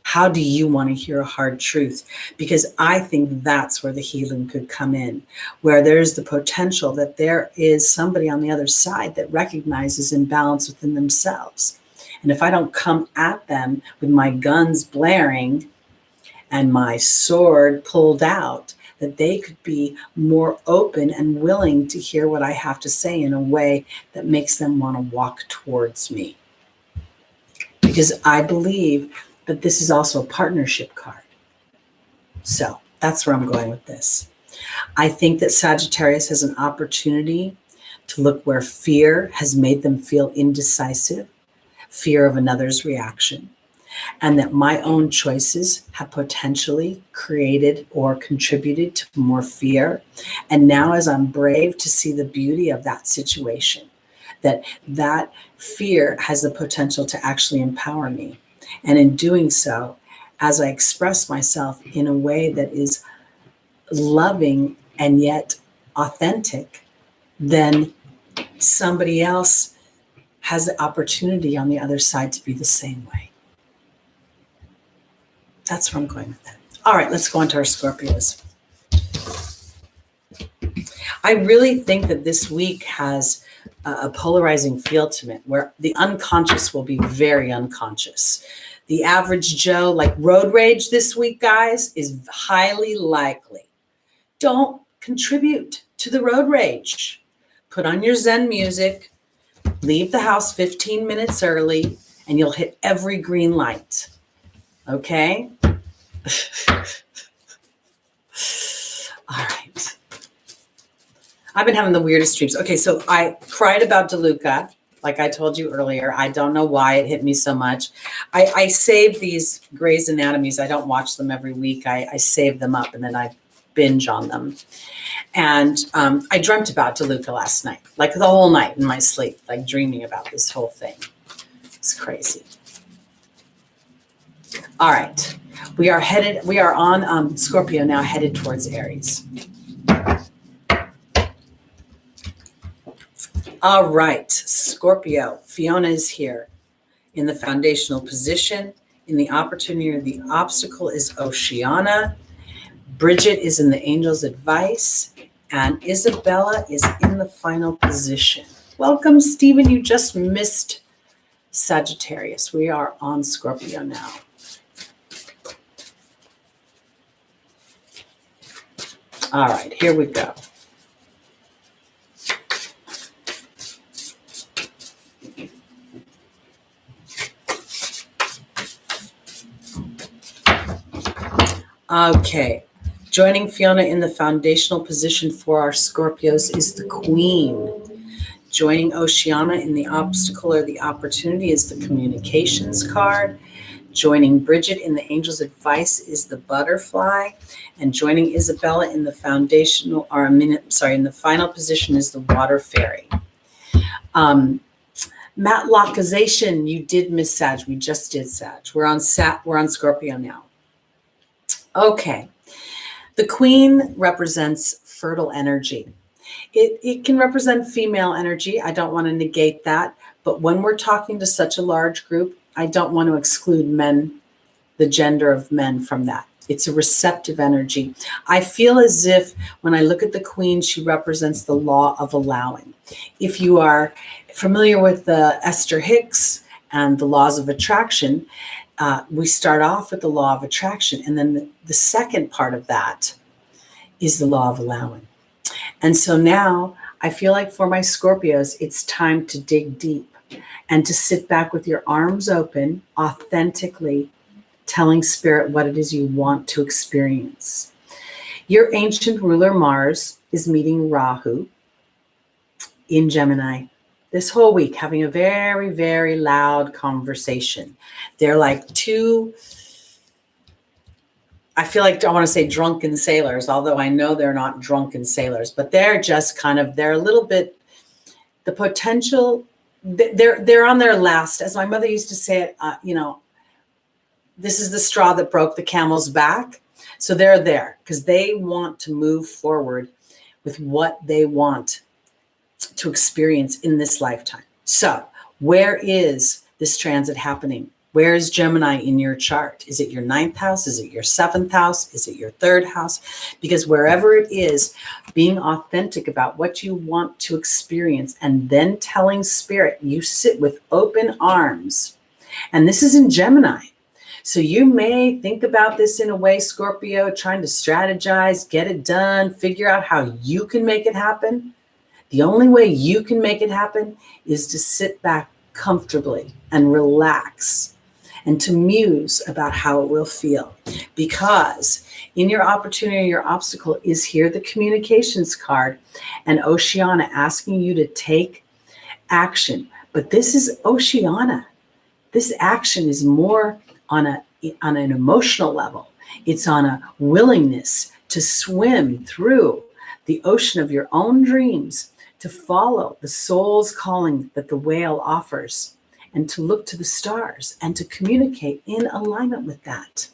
how do you want to hear a hard truth? Because I think that's where the healing could come in, where there's the potential that there is somebody on the other side that recognizes imbalance within themselves. And if I don't come at them with my guns blaring and my sword pulled out, that they could be more open and willing to hear what I have to say in a way that makes them want to walk towards me. Because I believe that this is also a partnership card. So that's where I'm going with this. I think that Sagittarius has an opportunity to look where fear has made them feel indecisive, fear of another's reaction, and that my own choices have potentially created or contributed to more fear. And now, as I'm brave to see the beauty of that situation, that fear has the potential to actually empower me. And in doing so, as I express myself in a way that is loving and yet authentic, then somebody else has the opportunity on the other side to be the same way. That's where I'm going with that. All right, let's go on to our Scorpios. I really think that this week has a polarizing feel to it, where the unconscious will be very unconscious. The average Joe, like road rage this week, guys, is highly likely. Don't contribute to the road rage. Put on your Zen music, leave the house 15 minutes early, and you'll hit every green light. Okay? All right. I've been having the weirdest dreams. Okay, so I cried about DeLuca, like I told you earlier. I don't know why it hit me so much. I save these Grey's Anatomies. I don't watch them every week. I save them up and then I binge on them. And I dreamt about DeLuca last night, like the whole night in my sleep, like dreaming about this whole thing. It's crazy. All right. We are on Scorpio now, headed towards Aries. All right, Scorpio. Fiona is here in the foundational position. In the opportunity or the obstacle is Oceana. Bridget is in the angel's advice. And Isabella is in the final position. Welcome, Stephen. You just missed Sagittarius. We are on Scorpio now. All right, here we go. Okay, joining Fiona in the foundational position for our Scorpios is the Queen. Joining Oceana in the obstacle or the opportunity is the communications card. Joining Bridget in the angel's advice is the butterfly. And joining Isabella in the foundational, or in the final position is the water fairy. Matlockization, you did miss Sag. We just did Sag. We're on Scorpio now. Okay. The Queen represents fertile energy. It can represent female energy. I don't want to negate that. But when we're talking to such a large group, I don't want to exclude men, the gender of men, from that. It's a receptive energy. I feel as if when I look at the Queen, she represents the law of allowing. If you are familiar with Esther Hicks and the laws of attraction, we start off with the law of attraction. And then the second part of that is the law of allowing. And so now I feel like for my Scorpios, it's time to dig deep and to sit back with your arms open, authentically telling Spirit what it is you want to experience. Your ancient ruler Mars is meeting Rahu in Gemini this whole week, having a very, very loud conversation. They're like two, I feel like I want to say drunken sailors, although I know they're not drunken sailors, but they're just they're a little bit, the potential, they're on their last, as my mother used to say it, this is the straw that broke the camel's back. So they're there because they want to move forward with what they want to experience in this lifetime. So where is this transit happening? Where is Gemini in your chart? Is it your 9th house? Is it your 7th house? Is it your 3rd house? Because wherever it is, being authentic about what you want to experience and then telling Spirit, you sit with open arms. And this is in Gemini. So you may think about this in a way, Scorpio, trying to strategize, get it done, figure out how you can make it happen. The only way you can make it happen is to sit back comfortably and relax and to muse about how it will feel. Because in your opportunity, your obstacle is here, the communications card, and Oceana asking you to take action. But this is Oceana. This action is more on an emotional level. It's on a willingness to swim through the ocean of your own dreams, to follow the soul's calling that the whale offers, and to look to the stars and to communicate in alignment with that.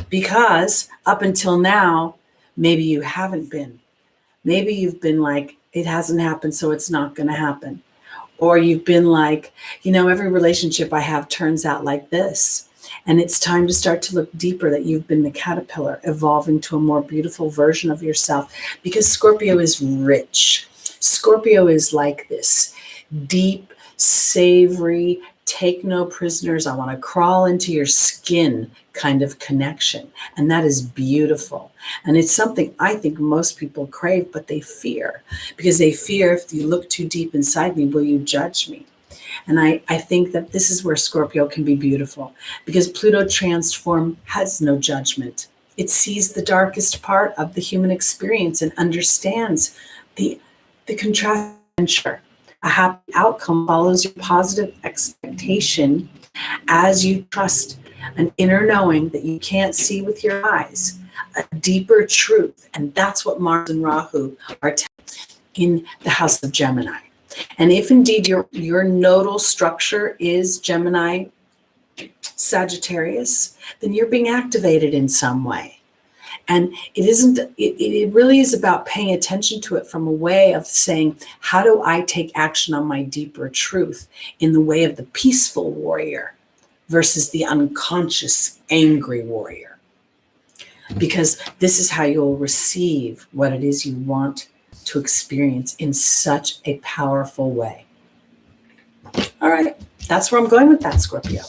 Because up until now, maybe you haven't been. Maybe you've been like, it hasn't happened, so it's not going to happen. Or you've been like, every relationship I have turns out like this. And it's time to start to look deeper, that you've been the caterpillar evolving to a more beautiful version of yourself. Because Scorpio is rich. Scorpio is like this deep, savory, take no prisoners, I want to crawl into your skin kind of connection. And that is beautiful. And it's something I think most people crave, but they fear. Because they fear, if you look too deep inside me, will you judge me? And I think that this is where Scorpio can be beautiful, because Pluto transform has no judgment. It sees the darkest part of the human experience and understands the contrast. A happy outcome follows your positive expectation as you trust an inner knowing that you can't see with your eyes, a deeper truth. And that's what Mars and Rahu are in the house of Gemini. And if indeed your nodal structure is Gemini, Sagittarius, then you're being activated in some way. And it really is about paying attention to it from a way of saying, how do I take action on my deeper truth in the way of the peaceful warrior versus the unconscious angry warrior? Because this is how you'll receive what it is you want to experience in such a powerful way. All right, that's where I'm going with that, Scorpio.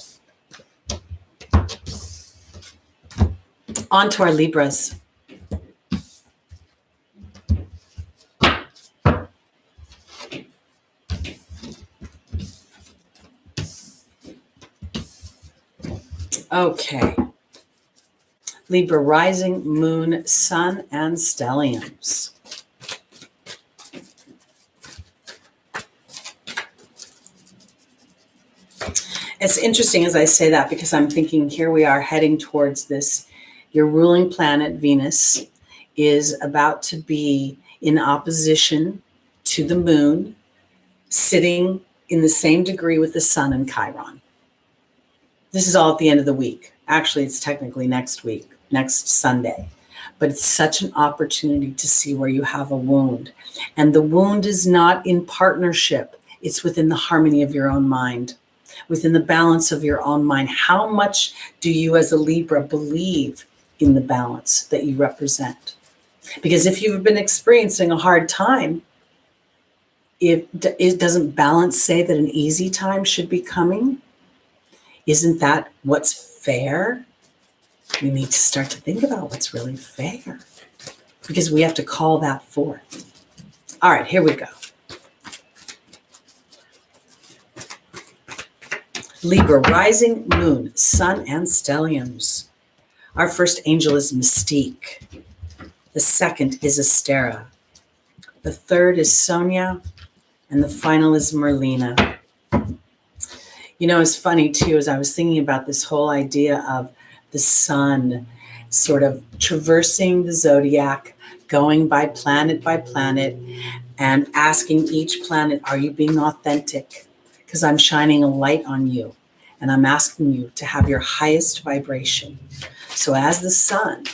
On to our Libras. Okay. Libra rising, moon, sun, and stelliums. It's interesting as I say that because I'm thinking here we are heading towards this. Your ruling planet, Venus, is about to be in opposition to the moon, sitting in the same degree with the sun and Chiron. This is all at the end of the week. Actually, it's technically next week, next Sunday. But it's such an opportunity to see where you have a wound. And the wound is not in partnership. It's within the harmony of your own mind, within the balance of your own mind. How much do you as a Libra believe in the balance that you represent? Because if you've been experiencing a hard time, it doesn't balance say that an easy time should be coming? Isn't that what's fair? We need to start to think about what's really fair because we have to call that forth. All right, here we go. Libra, rising, moon, sun, and stelliums. Our first angel is Mystique. The second is Astera. The third is Sonia. And the final is Merlina. You know, it's funny too, as I was thinking about this whole idea of the sun sort of traversing the zodiac, going by planet, and asking each planet, are you being authentic? Because I'm shining a light on you, and I'm asking you to have your highest vibration. So as the sun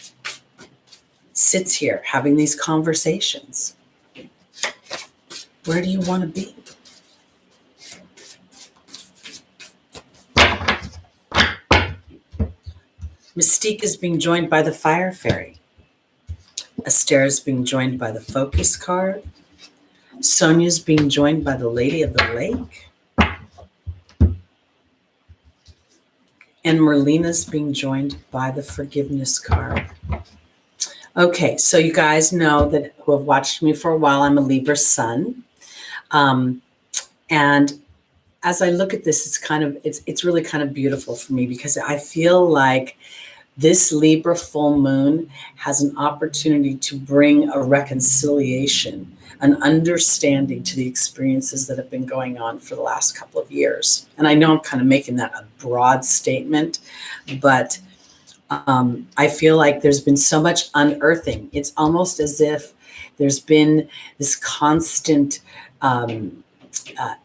sits here having these conversations, where do you want to be? Mystique is being joined by the Fire Fairy. Astera is being joined by the Focus card. Sonia is being joined by the Lady of the Lake. And Merlina is being joined by the Forgiveness card. Okay, so you guys know that who have watched me for a while, I'm a Libra sun. And as I look at this, it's really kind of beautiful for me because I feel like this Libra full moon has an opportunity to bring a reconciliation, an understanding to the experiences that have been going on for the last couple of years. And I know I'm kind of making that a broad statement, but I feel like there's been so much unearthing. It's almost as if there's been this constant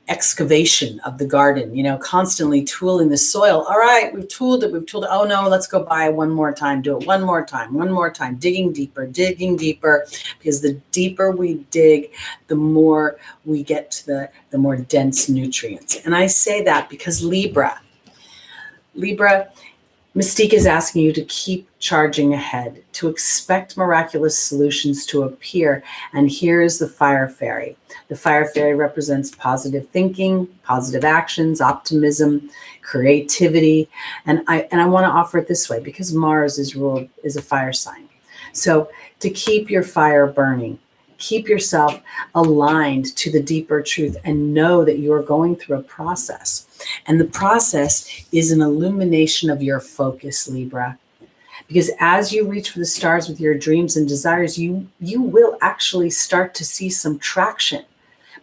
excavation of the garden, you know, constantly tooling the soil. All right, we've tooled it. Oh no, let's go by one more time. Do it one more time, digging deeper, because the deeper we dig, the more we get to the more dense nutrients. And I say that because Libra, Mystique is asking you to keep charging ahead, to expect miraculous solutions to appear. And here is the Fire Fairy. The Fire Fairy represents positive thinking, positive actions, optimism, creativity. And I want to offer it this way because Mars is a fire sign. So to keep your fire burning, keep yourself aligned to the deeper truth and know that you're going through a process. And the process is an illumination of your focus, Libra. Because as you reach for the stars with your dreams and desires, you will actually start to see some traction.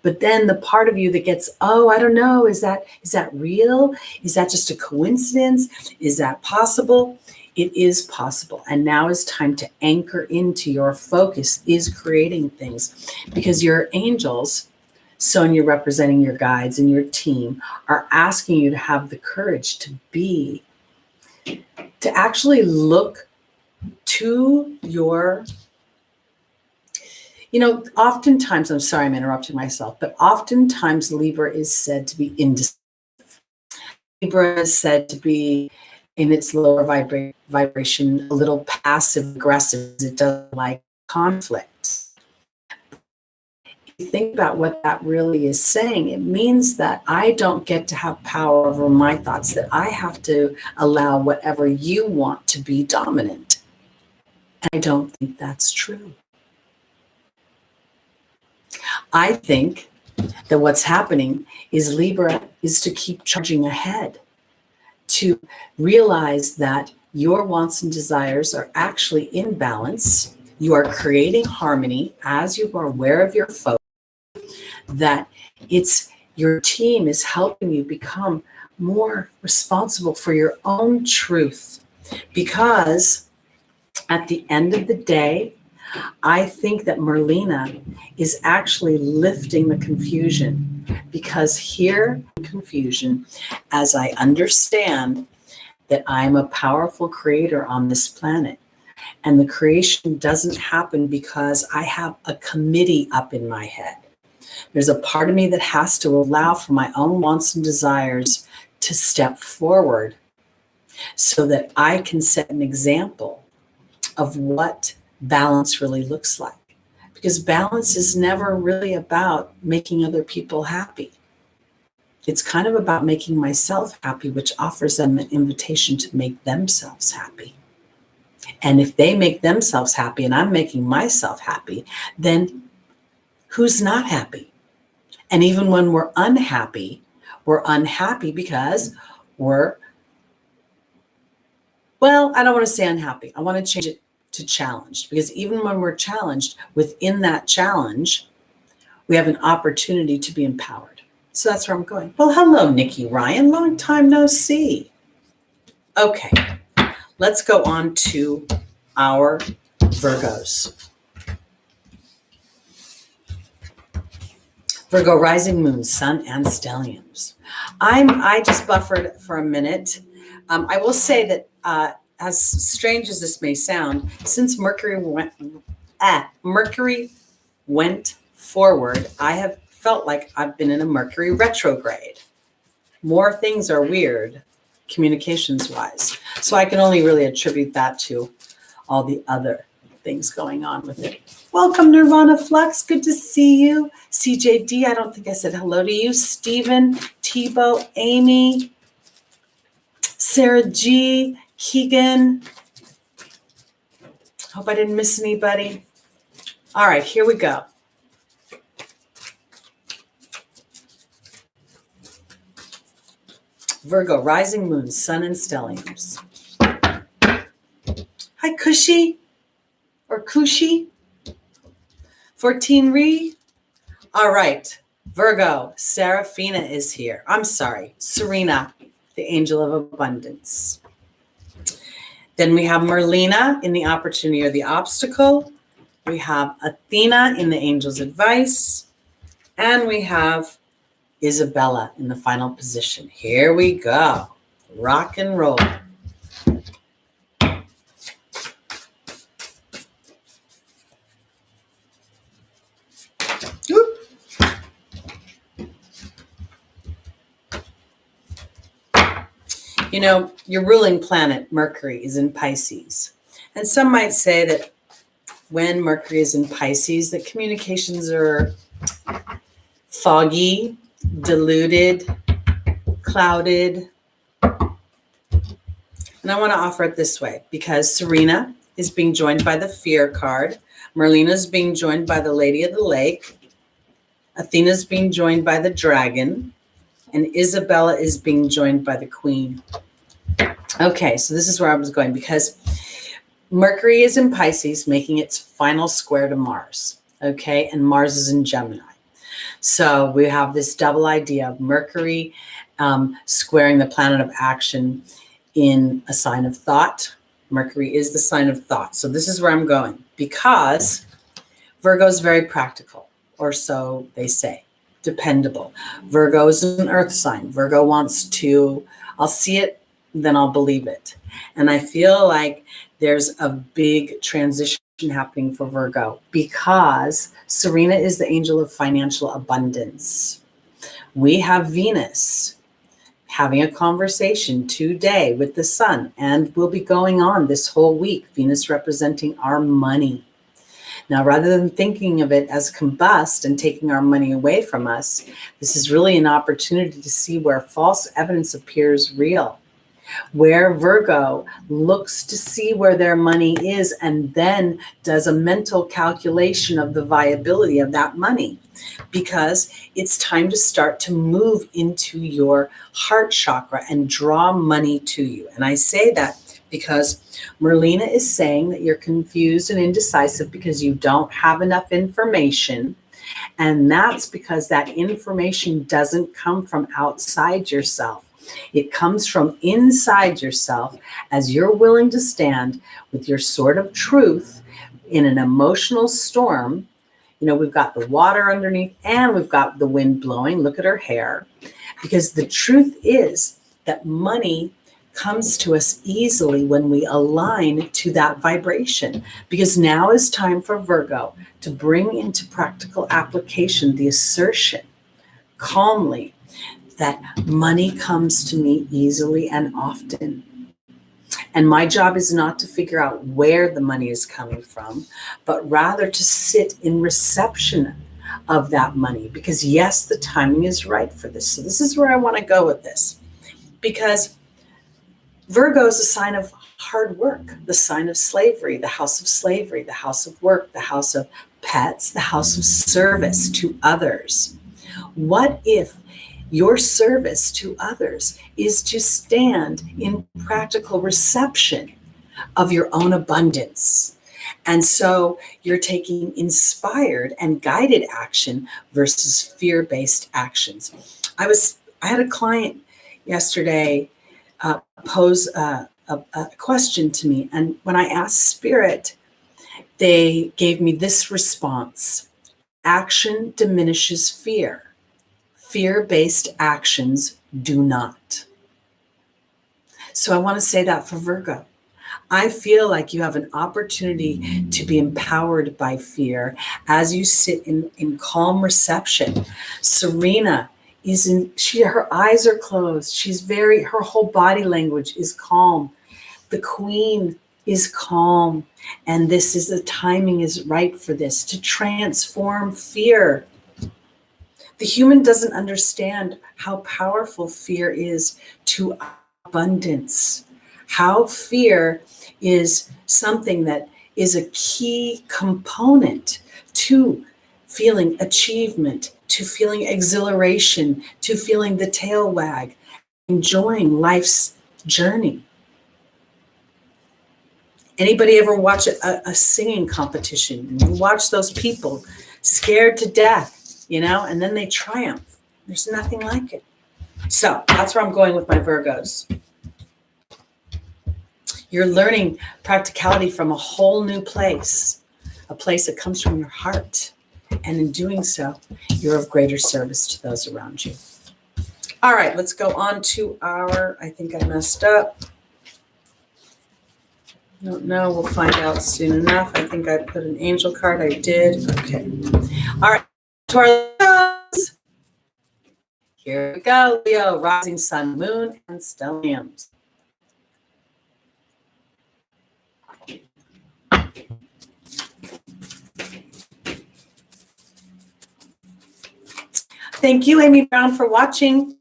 But then the part of you that gets, oh, I don't know, is that real? Is that just a coincidence? Is that possible? It is possible. And now is time to anchor into your focus is creating things because your angels, Sonia representing your guides and your team, are asking you to have the courage to actually look to your, you know, oftentimes, I'm sorry, I'm interrupting myself, but oftentimes Libra is said to be indecisive. Libra is said to be in its lower vibration, a little passive aggressive. It doesn't like conflict. think about what that really is saying, it means that I don't get to have power over my thoughts, that I have to allow whatever you want to be dominant. And I don't think that's true. I think that what's happening is Libra is to keep charging ahead, to realize that your wants and desires are actually in balance. You are creating harmony as you are aware of your focus, that it's your team is helping you become more responsible for your own truth. Because at the end of the day, I think that Merlina is actually lifting the confusion, because here in confusion, as I understand that I'm a powerful creator on this planet, and the creation doesn't happen because I have a committee up in my head. There's a part of me that has to allow for my own wants and desires to step forward so that I can set an example of what balance really looks like. Because balance is never really about making other people happy. It's kind of about making myself happy, which offers them an invitation to make themselves happy. And if they make themselves happy and I'm making myself happy, then who's not happy? And even when we're unhappy because we're, well, I don't want to say unhappy. I want to change it to challenged, because even when we're challenged, within that challenge, we have an opportunity to be empowered. So that's where I'm going. Well, hello, Nikki Ryan. Long time no see. Okay, let's go on to our Virgos. Virgo rising, moon, sun, and stelliums. I just buffered for a minute. I will say that as strange as this may sound, since Mercury went forward, I have felt like I've been in a Mercury retrograde. More things are weird, communications-wise. So I can only really attribute that to all the other things going on with it. Welcome, Nirvana Flux. Good to see you. CJD, I don't think I said hello to you. Stephen, Tebow, Amy, Sarah G, Keegan. Hope I didn't miss anybody. All right, here we go. Virgo, rising, moon, sun, and stelliums. Hi, Cushy, or Cushy. 14 Ree. All right, Virgo, Serafina is here. I'm sorry, Serena, the angel of abundance. Then we have Merlina in the opportunity or the obstacle. We have Athena in the angel's advice. And we have Isabella in the final position. Here we go. Rock and roll. You know, your ruling planet, Mercury, is in Pisces. And some might say that when Mercury is in Pisces, that communications are foggy, diluted, clouded. And I want to offer it this way, because Serena is being joined by the Fear card. Merlina is being joined by the Lady of the Lake. Athena is being joined by the Dragon. And Isabella is being joined by the Queen. Okay, so this is where I was going, because Mercury is in Pisces, making its final square to Mars. Okay, and Mars is in Gemini. So we have this double idea of Mercury squaring the planet of action in a sign of thought. Mercury is the sign of thought. So this is where I'm going, because Virgo is very practical, or so they say. Dependable. Virgo is an earth sign. Virgo wants to, I'll see it, then I'll believe it. And I feel like there's a big transition happening for Virgo, because Serena is the angel of financial abundance. We have Venus having a conversation today with the sun, and will be going on this whole week. Venus representing our money. Now, rather than thinking of it as combust and taking our money away from us, this is really an opportunity to see where false evidence appears real, where Virgo looks to see where their money is and then does a mental calculation of the viability of that money, because it's time to start to move into your heart chakra and draw money to you. And I say that because Merlina is saying that you're confused and indecisive because you don't have enough information. And that's because that information doesn't come from outside yourself. It comes from inside yourself as you're willing to stand with your sword of truth in an emotional storm. You know, we've got the water underneath and we've got the wind blowing. Look at her hair. Because the truth is that money comes to us easily when we align to that vibration. Because now is time for Virgo to bring into practical application the assertion calmly that money comes to me easily and often. And my job is not to figure out where the money is coming from, but rather to sit in reception of that money. Because yes, the timing is right for this. So this is where I want to go with this. Because Virgo is a sign of hard work, the sign of slavery, the house of slavery, the house of work, the house of pets, the house of service to others. What if your service to others is to stand in practical reception of your own abundance? And so you're taking inspired and guided action versus fear-based actions. I had a client yesterday pose a question to me. And when I asked Spirit, they gave me this response: action diminishes fear. Fear-based actions do not. So I want to say that for Virgo. I feel like you have an opportunity to be empowered by fear as you sit in calm reception. Serena her eyes are closed. Her whole body language is calm. The Queen is calm. And the timing is right for this, to transform fear. The human doesn't understand how powerful fear is to abundance, how fear is something that is a key component to feeling achievement, to feeling exhilaration, to feeling the tail wag, enjoying life's journey. Anybody ever watch a singing competition? You watch those people scared to death, and then they triumph. There's nothing like it. So that's where I'm going with my Virgos. You're learning practicality from a whole new place, a place that comes from your heart. And in doing so, you're of greater service to those around you. All right, let's go on to I think I messed up. Don't know, we'll find out soon enough. I think I put an angel card. I did. Okay. All right, to our Leos. Here we go, Leo, rising sun, moon, and stelliums. Thank you, Amy Brown, for watching.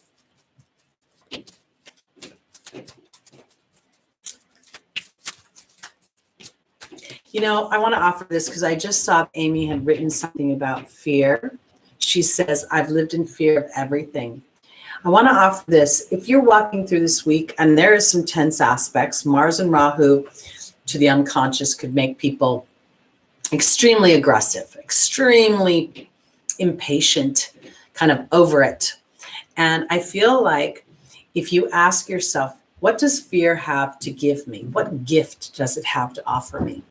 I want to offer this because I just saw Amy had written something about fear. She says, I've lived in fear of everything. I want to offer this. If you're walking through this week and there is some tense aspects, Mars and Rahu to the unconscious could make people extremely aggressive, extremely impatient, kind of over it. And I feel like if you ask yourself, what does fear have to give me? What gift does it have to offer me?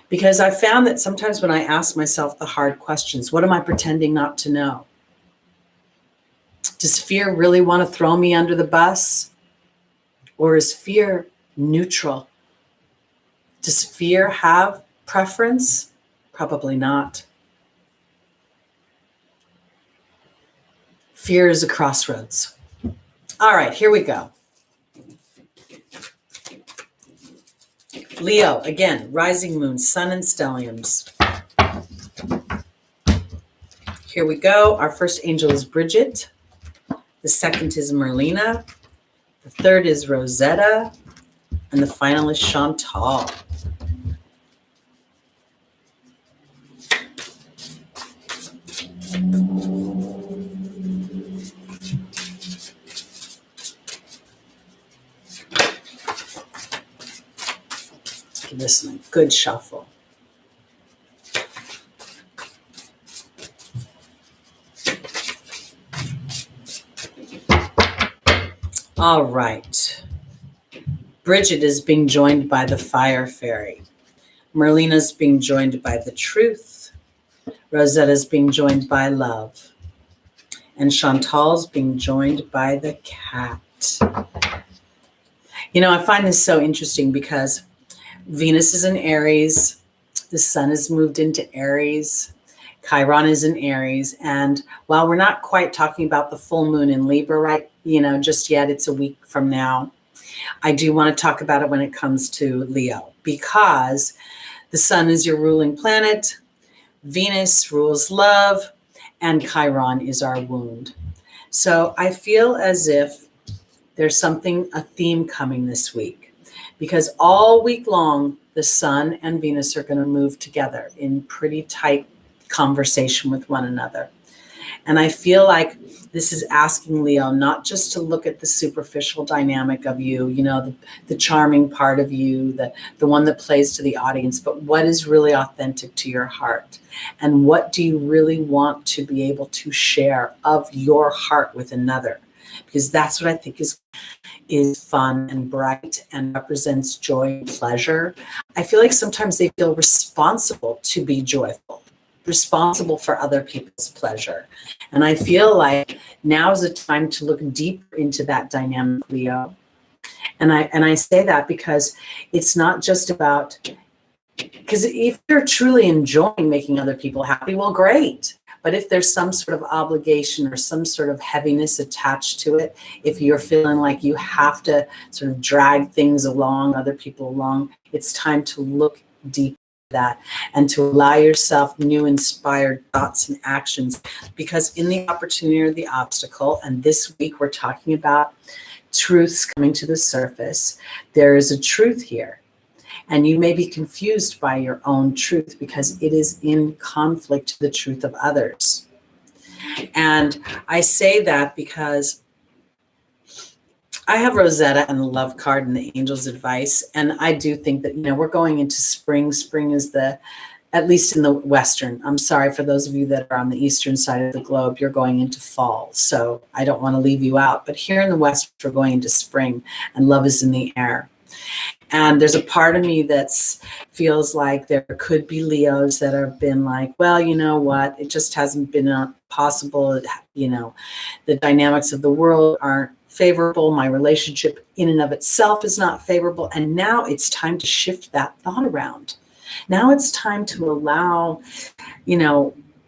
Because I found that sometimes when I ask myself the hard questions, what am I pretending not to know? Does fear really want to throw me under the bus? Or is fear neutral? Does fear have preference? Probably not. Fear is a crossroads. All right, here we go. Leo, again, rising moon, sun and stelliums. Here we go. Our first angel is Bridget. The second is Merlina. The third is Rosetta. And the final is Chantal. Give this one a good shuffle. All right. Bridget is being joined by the Fire Fairy. Merlina's being joined by the Truth. Rosetta's being joined by Love. And Chantal's being joined by the Cat. You know, I find this so interesting because Venus is in Aries. The Sun has moved into Aries. Chiron is in Aries. And while we're not quite talking about the full moon in Libra, right, just yet, it's a week from now, I do want to talk about it when it comes to Leo, because the Sun is your ruling planet, Venus rules love, and Chiron is our wound. So I feel as if there's a theme coming this week, because all week long, the Sun and Venus are going to move together in pretty tight conversation with one another. And I feel like this is asking Leo not just to look at the superficial dynamic of you, the charming part of you, the one that plays to the audience, but what is really authentic to your heart? And what do you really want to be able to share of your heart with another? Because that's what I think is fun and bright and represents joy and pleasure. I feel like sometimes they feel responsible to be joyful, responsible for other people's pleasure. And I feel like now is a time to look deeper into that dynamic, Leo. And I say that because it's not just about, because if you're truly enjoying making other people happy, well, great. But if there's some sort of obligation or some sort of heaviness attached to it, if you're feeling like you have to sort of drag things along, other people along, it's time to look deep that and to allow yourself new inspired thoughts and actions, because in the opportunity or the obstacle, and this week we're talking about truths coming to the surface, there is a truth here, and you may be confused by your own truth because it is in conflict to the truth of others. And I say that because I have Rosetta and the Love card and the Angel's Advice. And I do think that, we're going into spring. Spring is at least in the Western. I'm sorry for those of you that are on the Eastern side of the globe, you're going into fall. So I don't want to leave you out. But here in the West, we're going into spring and love is in the air. And there's a part of me that feels like there could be Leos that have been like, well, you know what? It just hasn't been possible. The dynamics of the world aren't favorable. My relationship in and of itself is not favorable. And now it's time to shift that thought around. Now it's time to allow,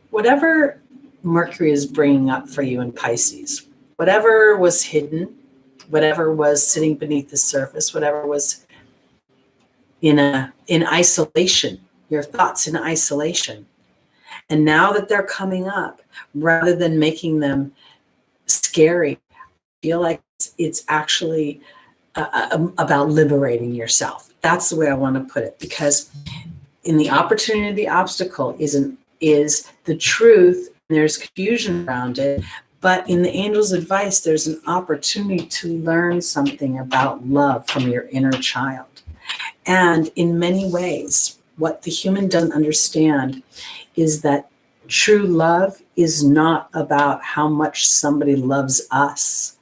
whatever Mercury is bringing up for you in Pisces, whatever was hidden, whatever was sitting beneath the surface, whatever was in isolation, your thoughts in isolation. And now that they're coming up, rather than making them scary, feel like it's actually about liberating yourself. That's the way I want to put it, because in the opportunity, the obstacle is the truth. There's confusion around it, but in the Angel's Advice, there's an opportunity to learn something about love from your inner child. And in many ways, what the human doesn't understand is that true love is not about how much somebody loves us,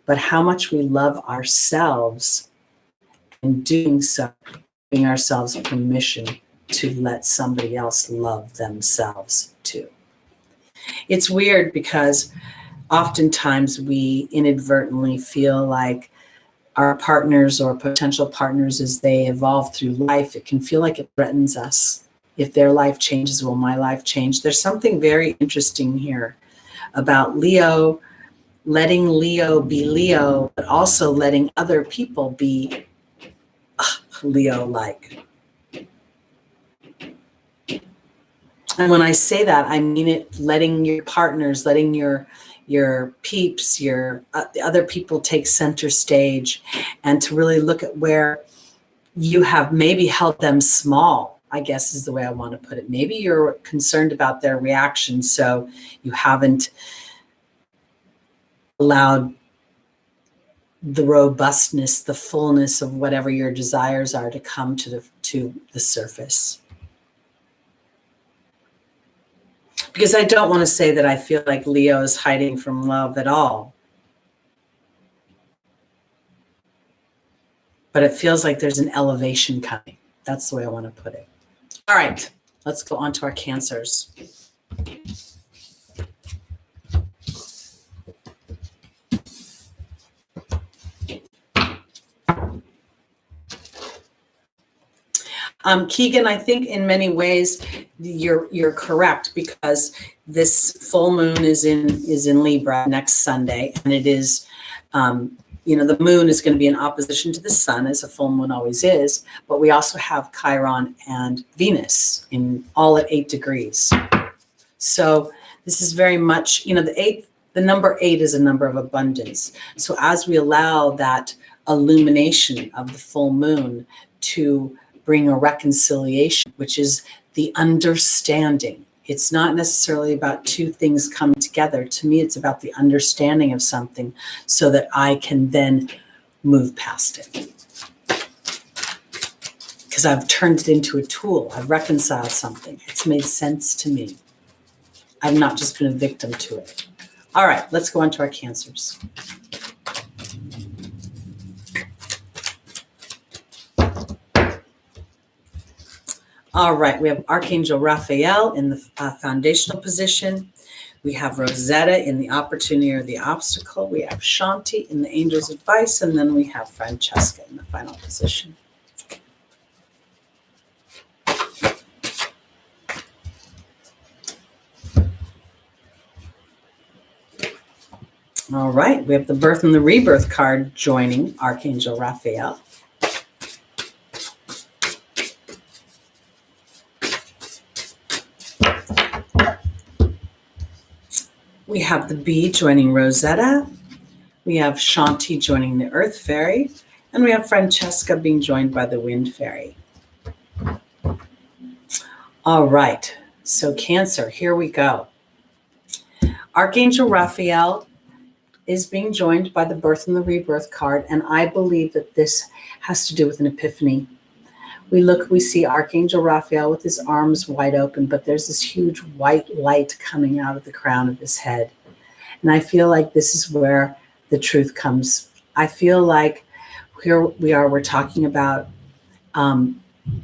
but how much we love ourselves, and doing so, giving ourselves permission to let somebody else love themselves too. It's weird because oftentimes we inadvertently feel like our partners or potential partners, as they evolve through life, it can feel like it threatens us. If their life changes, will my life change? There's something very interesting here about Leo, letting Leo be Leo, but also letting other people be Leo-like. And when I say that, I mean it, letting your partners, letting your peeps, your other people take center stage, and to really look at where you have maybe held them small, I guess is the way I want to put it. Maybe you're concerned about their reaction, so you haven't allowed the robustness, the fullness of whatever your desires are to come to the surface. Because I don't want to say that I feel like Leo is hiding from love at all. But it feels like there's an elevation coming. That's the way I want to put it. All right, let's go on to our Cancers. Keegan, I think in many ways you're correct, because this full moon is in Libra next Sunday, and it is, the moon is going to be in opposition to the sun, as a full moon always is. But we also have Chiron and Venus in all at 8 degrees. So this is very much, the number 8 is a number of abundance. So as we allow that illumination of the full moon to bring a reconciliation, which is the understanding. It's not necessarily about two things coming together. To me, it's about the understanding of something so that I can then move past it. Because I've turned it into a tool. I've reconciled something. It's made sense to me. I've not just been a victim to it. All right, let's go on to our Cancers. All right, we have Archangel Raphael in the foundational position. We have Rosetta in the opportunity or the obstacle. We have Shanti in the angel's advice, and then we have Francesca in the final position. All right, we have the birth and the rebirth card joining Archangel Raphael. We have the bee joining Rosetta. We have Shanti joining the earth fairy. And we have Francesca being joined by the wind fairy. All right, so Cancer, here we go. Archangel Raphael is being joined by the birth and the rebirth card. And I believe that this has to do with an epiphany. We see Archangel Raphael with his arms wide open, but there's this huge white light coming out of the crown of his head. And I feel like this is where the truth comes. I feel like here we're talking about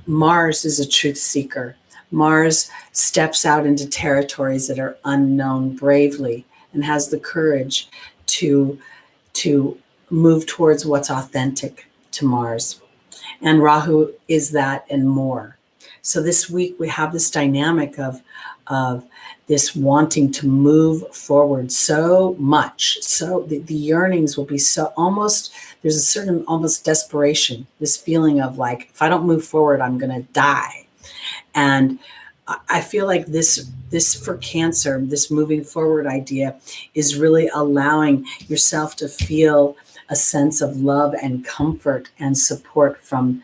Mars is a truth seeker. Mars steps out into territories that are unknown bravely and has the courage to move towards what's authentic to Mars. And Rahu is that and more. So this week we have this dynamic of this wanting to move forward so much. So the yearnings will be so almost, there's a certain almost desperation, this feeling of like, if I don't move forward, I'm going to die. And I feel like this for Cancer, this moving forward idea is really allowing yourself to feel a sense of love and comfort and support from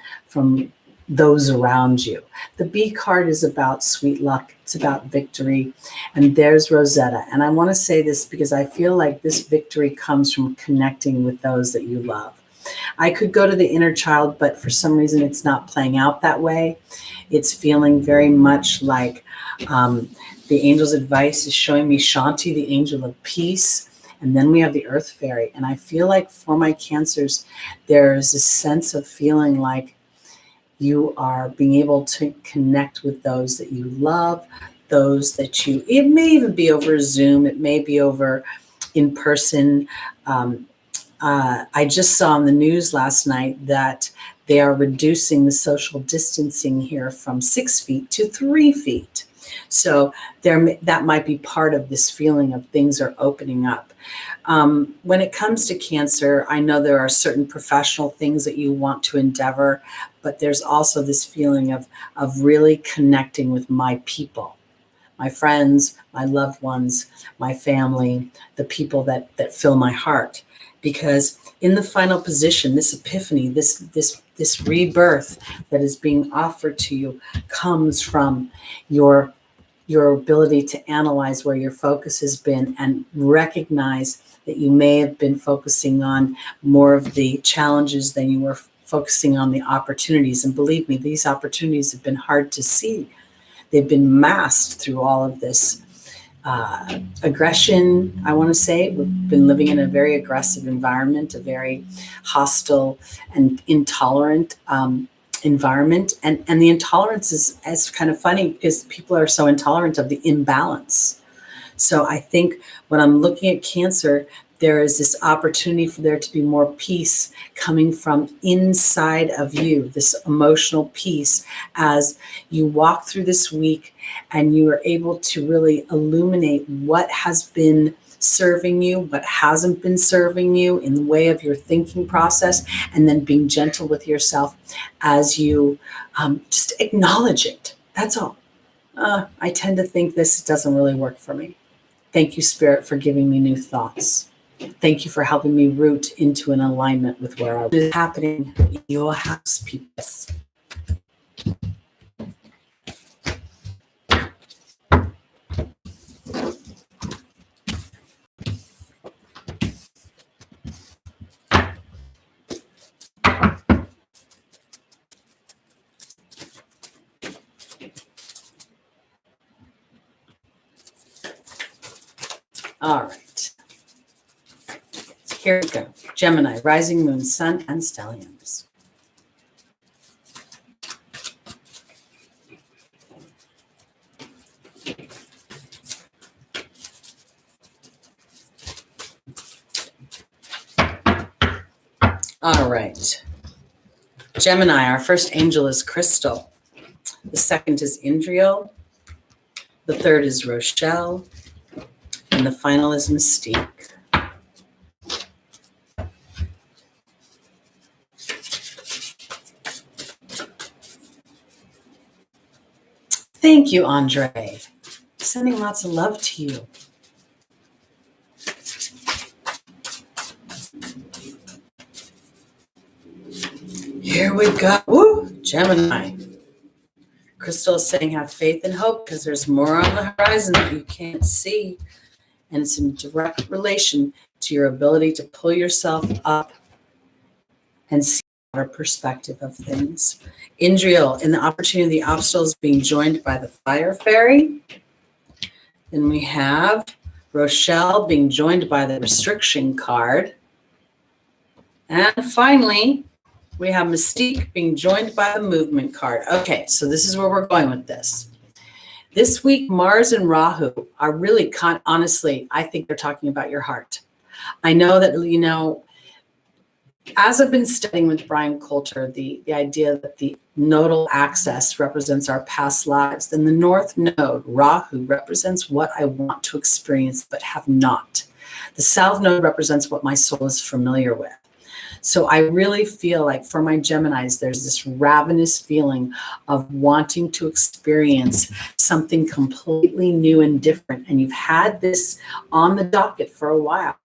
those around you. The bee card is about sweet luck. It's about victory. And there's Rosetta. And I want to say this because I feel like this victory comes from connecting with those that you love. I could go to the inner child, but for some reason it's not playing out that way. It's feeling very much like the angel's advice is showing me Shanti, the angel of peace. And then we have the earth fairy. And I feel like for my Cancers, there's a sense of feeling like you are being able to connect with those that you love, those that it may even be over Zoom, it may be over in person. I just saw on the news last night that they are reducing the social distancing here from 6 feet to 3 feet. So that might be part of this feeling of things are opening up. When it comes to Cancer, I know there are certain professional things that you want to endeavor, but there's also this feeling of really connecting with my people. my friends, my loved ones, my family, the people that fill my heart. Because in the final position, this epiphany, this rebirth that is being offered to you comes from your ability to analyze where your focus has been and recognize that you may have been focusing on more of the challenges than you were focusing on the opportunities. And believe me, these opportunities have been hard to see. They've been masked through all of this aggression, I want to say. We've been living in a very aggressive environment, a very hostile and intolerant environment. And the intolerance is kind of funny because people are so intolerant of the imbalance. So I think when I'm looking at Cancer, there is this opportunity for there to be more peace coming from inside of you, this emotional peace as you walk through this week and you are able to really illuminate what has been serving you, what hasn't been serving you in the way of your thinking process, and then being gentle with yourself as you just acknowledge it. That's all. I tend to think this doesn't really work for me. Thank you, Spirit, for giving me new thoughts. Thank you for helping me root into an alignment with where I was happening in your house, people. All right. Here we go. Gemini, rising moon, sun, and stelliums. All right. Gemini, our first angel is Crystal. The second is Indriel. The third is Rochelle. And the final is Mystique. Thank you, Andre. Sending lots of love to you. Here we go. Woo! Gemini. Crystal is saying have faith and hope because there's more on the horizon that you can't see. And it's in direct relation to your ability to pull yourself up and see our perspective of things. Indriel, in the opportunity, the obstacles being joined by the fire fairy. Then we have Rochelle being joined by the restriction card. And finally, we have Mystique being joined by the movement card. Okay, so this is where we're going with this. This week, Mars and Rahu are really, honestly, I think they're talking about your heart. I know that, as I've been studying with Brian Coulter, the idea that the nodal axis represents our past lives, then the North Node, Rahu, represents what I want to experience but have not. The South Node represents what my soul is familiar with. So I really feel like for my Geminis, there's this ravenous feeling of wanting to experience something completely new and different. And you've had this on the docket for a while.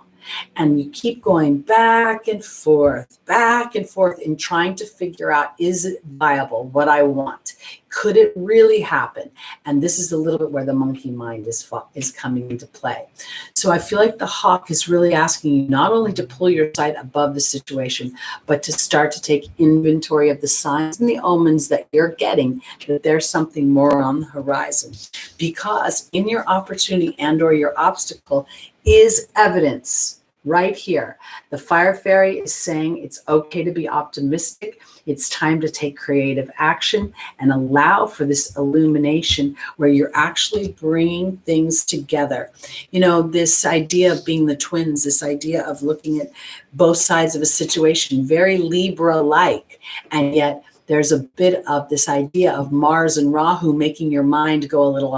And you keep going back and forth in trying to figure out, is it viable, what I want? Could it really happen? And this is a little bit where the monkey mind is coming into play. So I feel like the hawk is really asking you not only to pull your sight above the situation, but to start to take inventory of the signs and the omens that you're getting, that there's something more on the horizon. Because in your opportunity and or your obstacle is evidence. Right here, the fire fairy is saying it's okay to be optimistic. It's time to take creative action and allow for this illumination where you're actually bringing things together. This idea of being the twins, this idea of looking at both sides of a situation, very Libra-like, and yet there's a bit of this idea of Mars and Rahu making your mind go a little,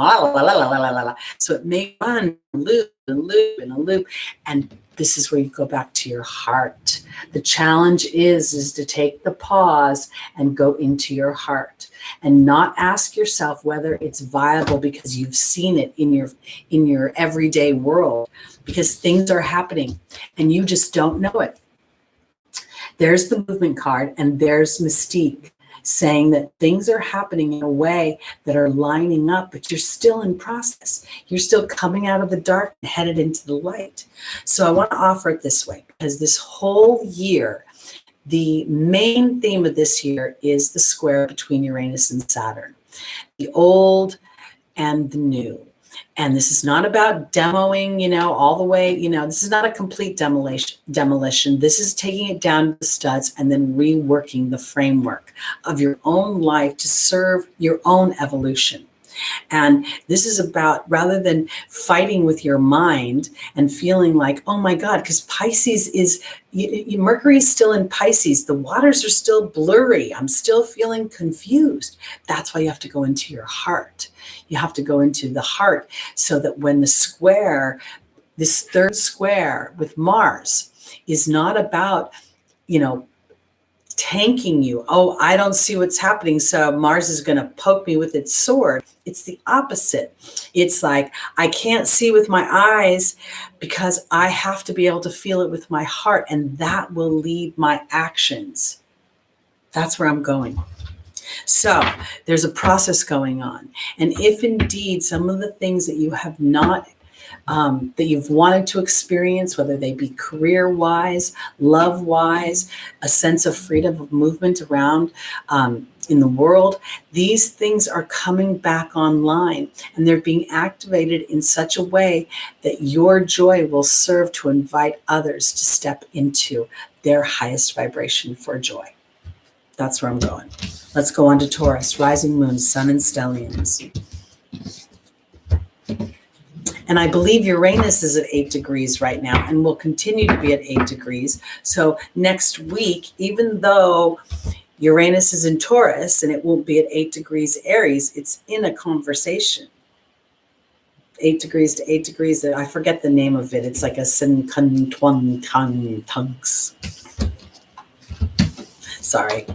so it may run loose and a loop. And this is where you go back to your heart. The challenge is to take the pause and go into your heart and not ask yourself whether it's viable because you've seen it in your everyday world, because things are happening and you just don't know it. There's the movement card, and there's Mystique saying that things are happening in a way that are lining up, but you're still in process. You're still coming out of the dark and headed into the light. So I want to offer it this way, because this whole year, the main theme of this year is the square between Uranus and Saturn, the old and the new. And this is not about demoing, all the way, this is not a complete demolition. This is taking it down to the studs and then reworking the framework of your own life to serve your own evolution. And this is about, rather than fighting with your mind and feeling like, oh my God, because Pisces is, Mercury is still in Pisces. The waters are still blurry. I'm still feeling confused. That's why you have to go into your heart. You have to go into the heart so that when the square, this third square with Mars, is not about, tanking you. Oh, I don't see what's happening, so Mars is going to poke me with its sword. It's the opposite. It's like, I can't see with my eyes because I have to be able to feel it with my heart, and that will lead my actions. That's where I'm going. So there's a process going on. And if indeed some of the things that you have not that you've wanted to experience, whether they be career-wise, love-wise, a sense of freedom of movement around in the world, these things are coming back online, and they're being activated in such a way that your joy will serve to invite others to step into their highest vibration for joy. That's where I'm going. Let's go on to Taurus, rising moon, sun, and stelliums. And I believe Uranus is at 8 degrees right now and will continue to be at 8 degrees. So next week, even though Uranus is in Taurus and it won't be at 8 degrees Aries, it's in a conversation. 8 degrees to 8 degrees. I forget the name of it. It's like a tungs. Sorry.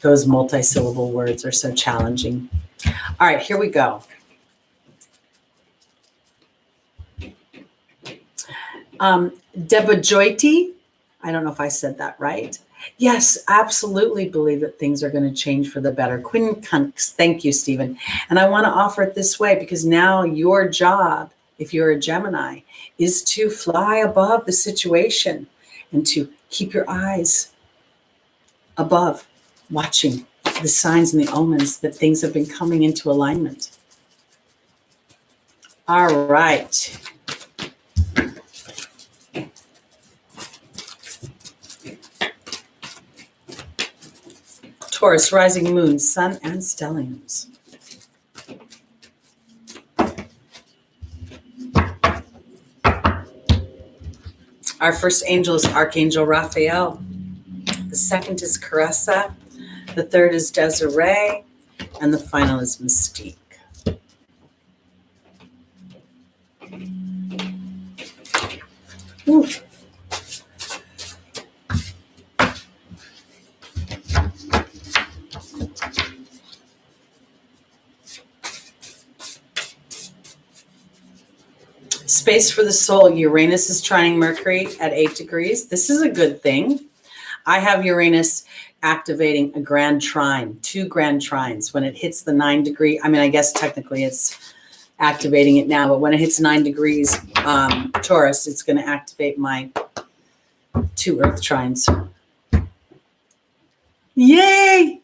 Those multi-syllable words are so challenging. All right, here we go. Debajoiti, I don't know if I said that right. Yes, absolutely believe that things are going to change for the better. Quincunx, thank you, Stephen. And I want to offer it this way, because now your job, if you're a Gemini, is to fly above the situation and to keep your eyes above, watching the signs and the omens that things have been coming into alignment. All right. Taurus, rising moon, sun, and stelliums. Our first angel is Archangel Raphael. The second is Caressa. The third is Desiree. And the final is Mystique. Ooh. Space for the soul. Uranus is trining Mercury at 8 degrees. This is a good thing. I have Uranus activating a grand trine, 2 grand trines. When it hits the 9 degree, I guess technically it's activating it now, but when it hits 9 degrees Taurus, it's going to activate my 2 earth trines. Yay!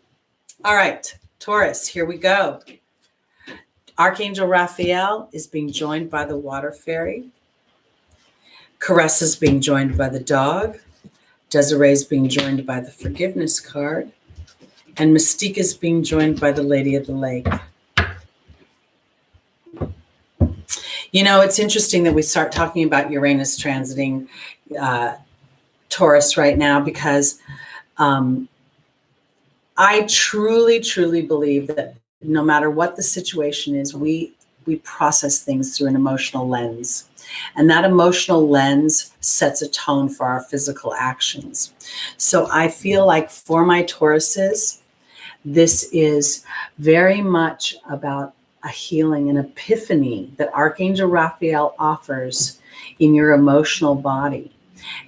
All right, Taurus, here we go. Archangel Raphael is being joined by the water fairy. Caressa is being joined by the dog. Desiree is being joined by the forgiveness card. And Mystique is being joined by the Lady of the Lake. It's interesting that we start talking about Uranus transiting Taurus right now, because I truly, truly believe that no matter what the situation is, we we process things through an emotional lens. And that emotional lens sets a tone for our physical actions. So I feel like for my Tauruses, this is very much about a healing, an epiphany that Archangel Raphael offers in your emotional body.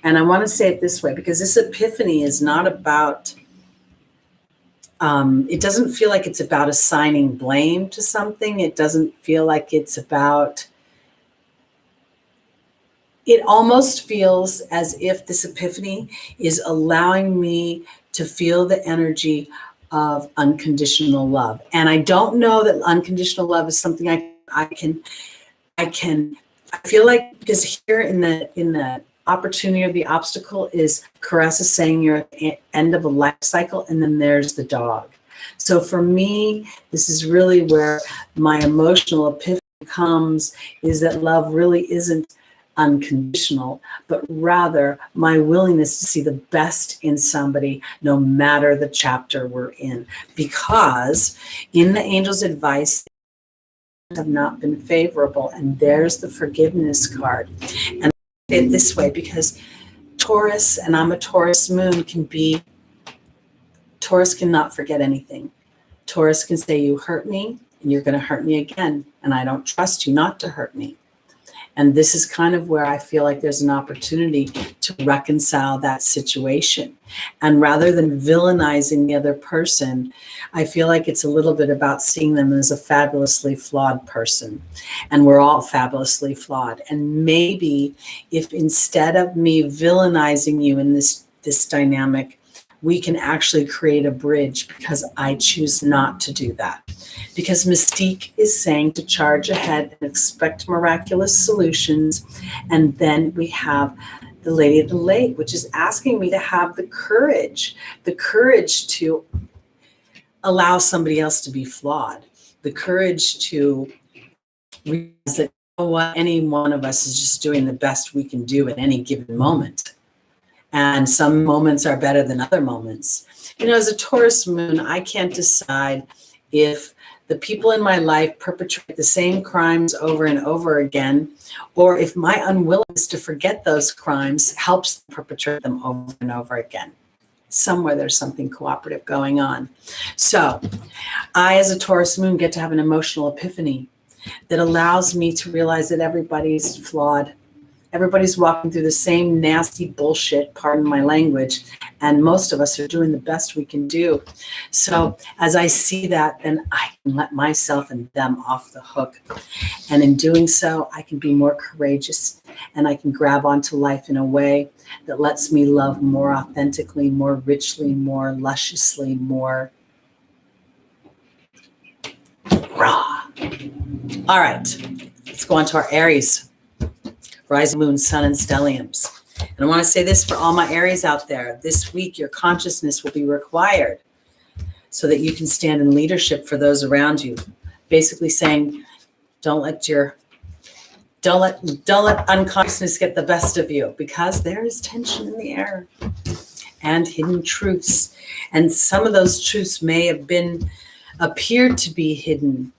And I want to say it this way, because this epiphany is not about, it doesn't feel like it's about assigning blame to something. It doesn't feel like it's about, it almost feels as if this epiphany is allowing me to feel the energy of unconditional love. And I don't know that unconditional love is something I feel like, because here in the opportunity or the obstacle is Caressa saying you're at the end of a life cycle, and then there's the dog. So for me, this is really where my emotional epiphany comes, is that love really isn't unconditional, but rather my willingness to see the best in somebody, no matter the chapter we're in. Because in the angel's advice, have not been favorable, and there's the forgiveness card. And I say it this way, because Taurus, and I'm a Taurus moon, Taurus cannot forget anything. Taurus can say, you hurt me and you're going to hurt me again, and I don't trust you not to hurt me. And this is kind of where I feel like there's an opportunity to reconcile that situation. And rather than villainizing the other person, I feel like it's a little bit about seeing them as a fabulously flawed person. And we're all fabulously flawed. And maybe if instead of me villainizing you in this dynamic, we can actually create a bridge, because I choose not to do that. Because Mystique is saying to charge ahead and expect miraculous solutions. And then we have the Lady of the Lake, which is asking me to have the courage to allow somebody else to be flawed, the courage to realize that, you know what, any one of us is just doing the best we can do at any given moment. And some moments are better than other moments. You know, as a Taurus moon, I can't decide if the people in my life perpetrate the same crimes over and over again, or if my unwillingness to forget those crimes helps them perpetrate them over and over again. Somewhere there's something cooperative going on. So I, as a Taurus moon, get to have an emotional epiphany that allows me to realize that everybody's flawed. Everybody's walking through the same nasty bullshit, pardon my language, and most of us are doing the best we can do. So as I see that, then I can let myself and them off the hook. And in doing so, I can be more courageous, and I can grab onto life in a way that lets me love more authentically, more richly, more lusciously, more raw. All right, let's go on to our Aries Rising, Moon, Sun, and Stelliums. And I want to say this for all my Aries out there. This week, your consciousness will be required so that you can stand in leadership for those around you. Basically saying, don't let unconsciousness get the best of you, because there is tension in the air and hidden truths. And some of those truths may have appeared to be hidden,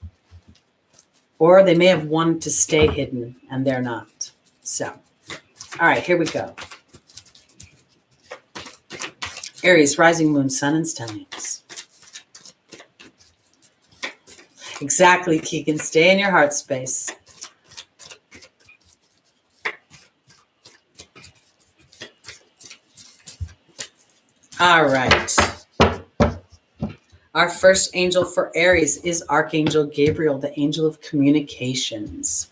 or they may have wanted to stay hidden, and they're not. So, all right, here we go. Aries, Rising, Moon, Sun, and Stelliums. Exactly, Keegan. Stay in your heart space. All right. Our first angel for Aries is Archangel Gabriel, the angel of communications.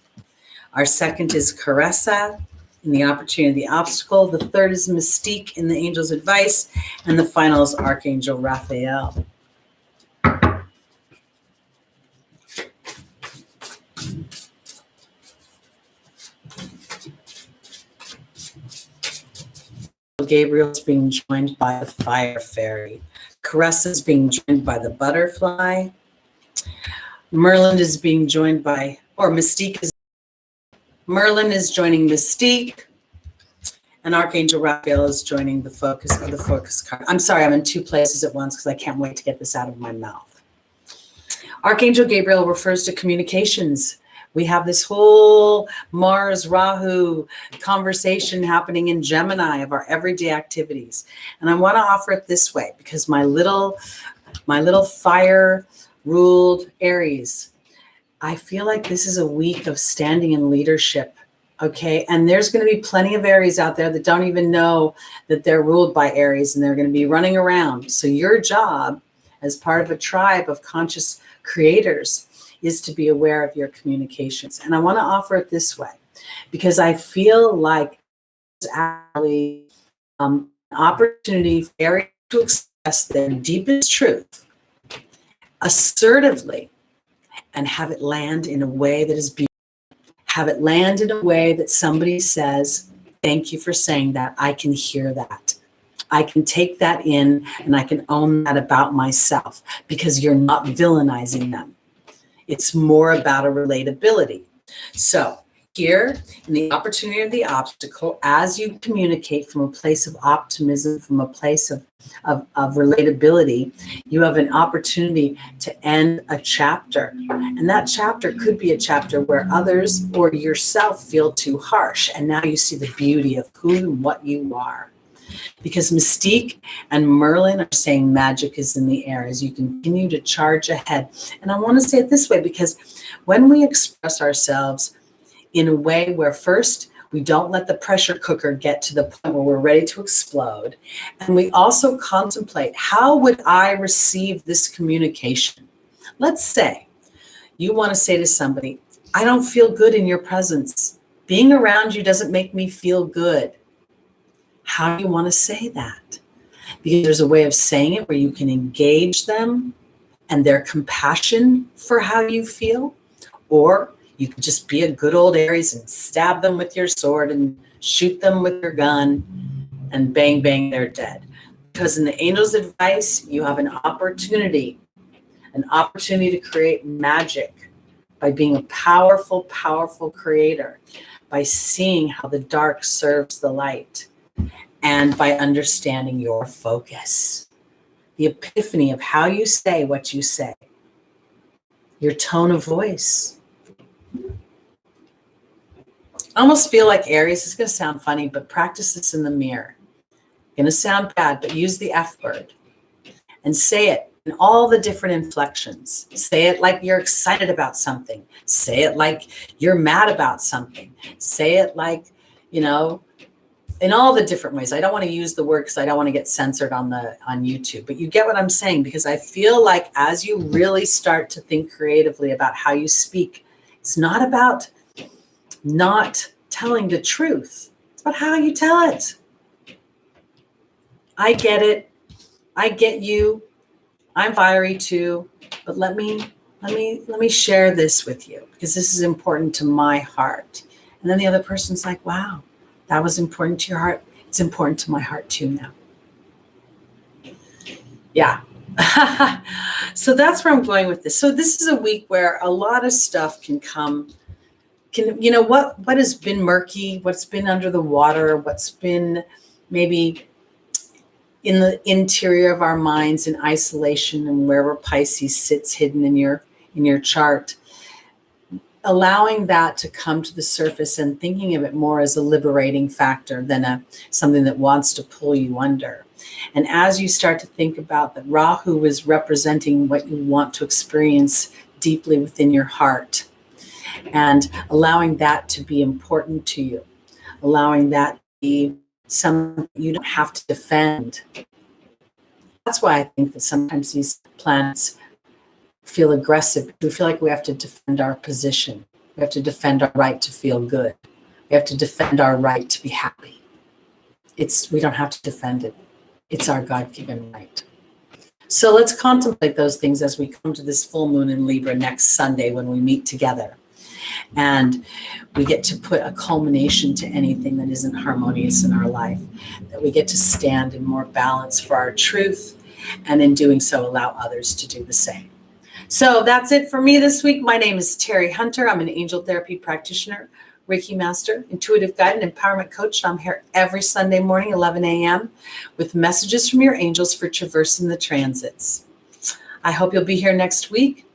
Our second is Caressa in the opportunity, the obstacle. The third is Mystique in the angel's advice. And the final is Archangel Raphael. Gabriel is being joined by the fire fairy. Caressa is being joined by the butterfly. Merlin is being joined by, or Mystique is, Merlin is joining Mystique, and Archangel Raphael is joining the focus card. I'm sorry, I'm in two places at once because I can't wait to get this out of my mouth. Archangel Gabriel refers to communications We have this whole Mars Rahu conversation happening in Gemini of our everyday activities. And I want to offer it this way because my little fire ruled Aries, I feel like this is a week of standing in leadership. Okay. And there's going to be plenty of Aries out there that don't even know that they're ruled by Aries, and they're going to be running around. So your job as part of a tribe of conscious creators is to be aware of your communications. And I want to offer it this way because I feel like it's actually an opportunity for Aries to express their deepest truth assertively and have it land in a way that is beautiful. Have it land in a way that somebody says, thank you for saying that. I can hear that. I can take that in and I can own that about myself because you're not villainizing them. It's more about a relatability. So here in the opportunity of the obstacle, as you communicate from a place of optimism, from a place of relatability, you have an opportunity to end a chapter. And that chapter could be a chapter where others or yourself feel too harsh. And now you see the beauty of who and what you are. Because Mystique and Merlin are saying magic is in the air as you continue to charge ahead. And I want to say it this way, because when we express ourselves in a way where first we don't let the pressure cooker get to the point where we're ready to explode, and we also contemplate, how would I receive this communication? Let's say you want to say to somebody, I don't feel good in your presence. Being around you doesn't make me feel good. How do you want to say that? Because there's a way of saying it where you can engage them and their compassion for how you feel, or you could just be a good old Aries and stab them with your sword and shoot them with your gun and bang, bang, they're dead. Because in the angel's advice, you have an opportunity to create magic by being a powerful, powerful creator, by seeing how the dark serves the light, and by understanding your focus, the epiphany of how you say what you say, your tone of voice. I almost feel like Aries, it's going to sound funny, but practice this in the mirror. Going to sound bad, but use the F word and say it in all the different inflections. Say it like you're excited about something. Say it like you're mad about something. Say it like, in all the different ways. I don't want to use the word because I don't want to get censored on YouTube, but you get what I'm saying, because I feel like as you really start to think creatively about how you speak, it's not about not telling the truth. It's about how you tell it. I get it. I get you. I'm fiery too, but let me share this with you because this is important to my heart. And then the other person's like, wow, that was important to your heart. It's important to my heart too now. Yeah. So that's where I'm going with this. So this is a week where a lot of stuff can come. What has been murky, what's been under the water, what's been maybe in the interior of our minds in isolation, and wherever Pisces sits hidden in your chart, allowing that to come to the surface and thinking of it more as a liberating factor than something that wants to pull you under. And as you start to think about that, Rahu is representing what you want to experience deeply within your heart, and allowing that to be important to you, allowing that to be something you don't have to defend. That's why I think that sometimes these planets feel aggressive. We feel like we have to defend our position. We have to defend our right to feel good. We have to defend our right to be happy. We don't have to defend it. It's our God-given right. So let's contemplate those things as we come to this full moon in Libra next Sunday when we meet together. And we get to put a culmination to anything that isn't harmonious in our life, that we get to stand in more balance for our truth, and in doing so, allow others to do the same. So that's it for me this week. My name is Teri Hunter. I'm an angel therapy practitioner, Reiki master, intuitive guide, and empowerment coach. I'm here every Sunday morning, 11 a.m. with messages from your angels for traversing the transits. I hope you'll be here next week.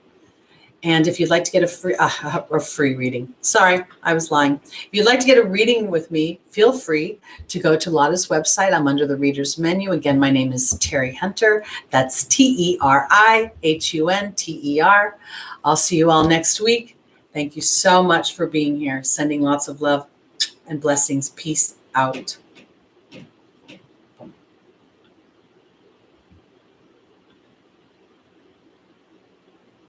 And if you'd like to get a free reading, sorry, I was lying. If you'd like to get a reading with me, feel free to go to Lada's website. I'm under the reader's menu. Again, my name is Teri Hunter. That's TeriHunter. I'll see you all next week. Thank you so much for being here. Sending lots of love and blessings. Peace out.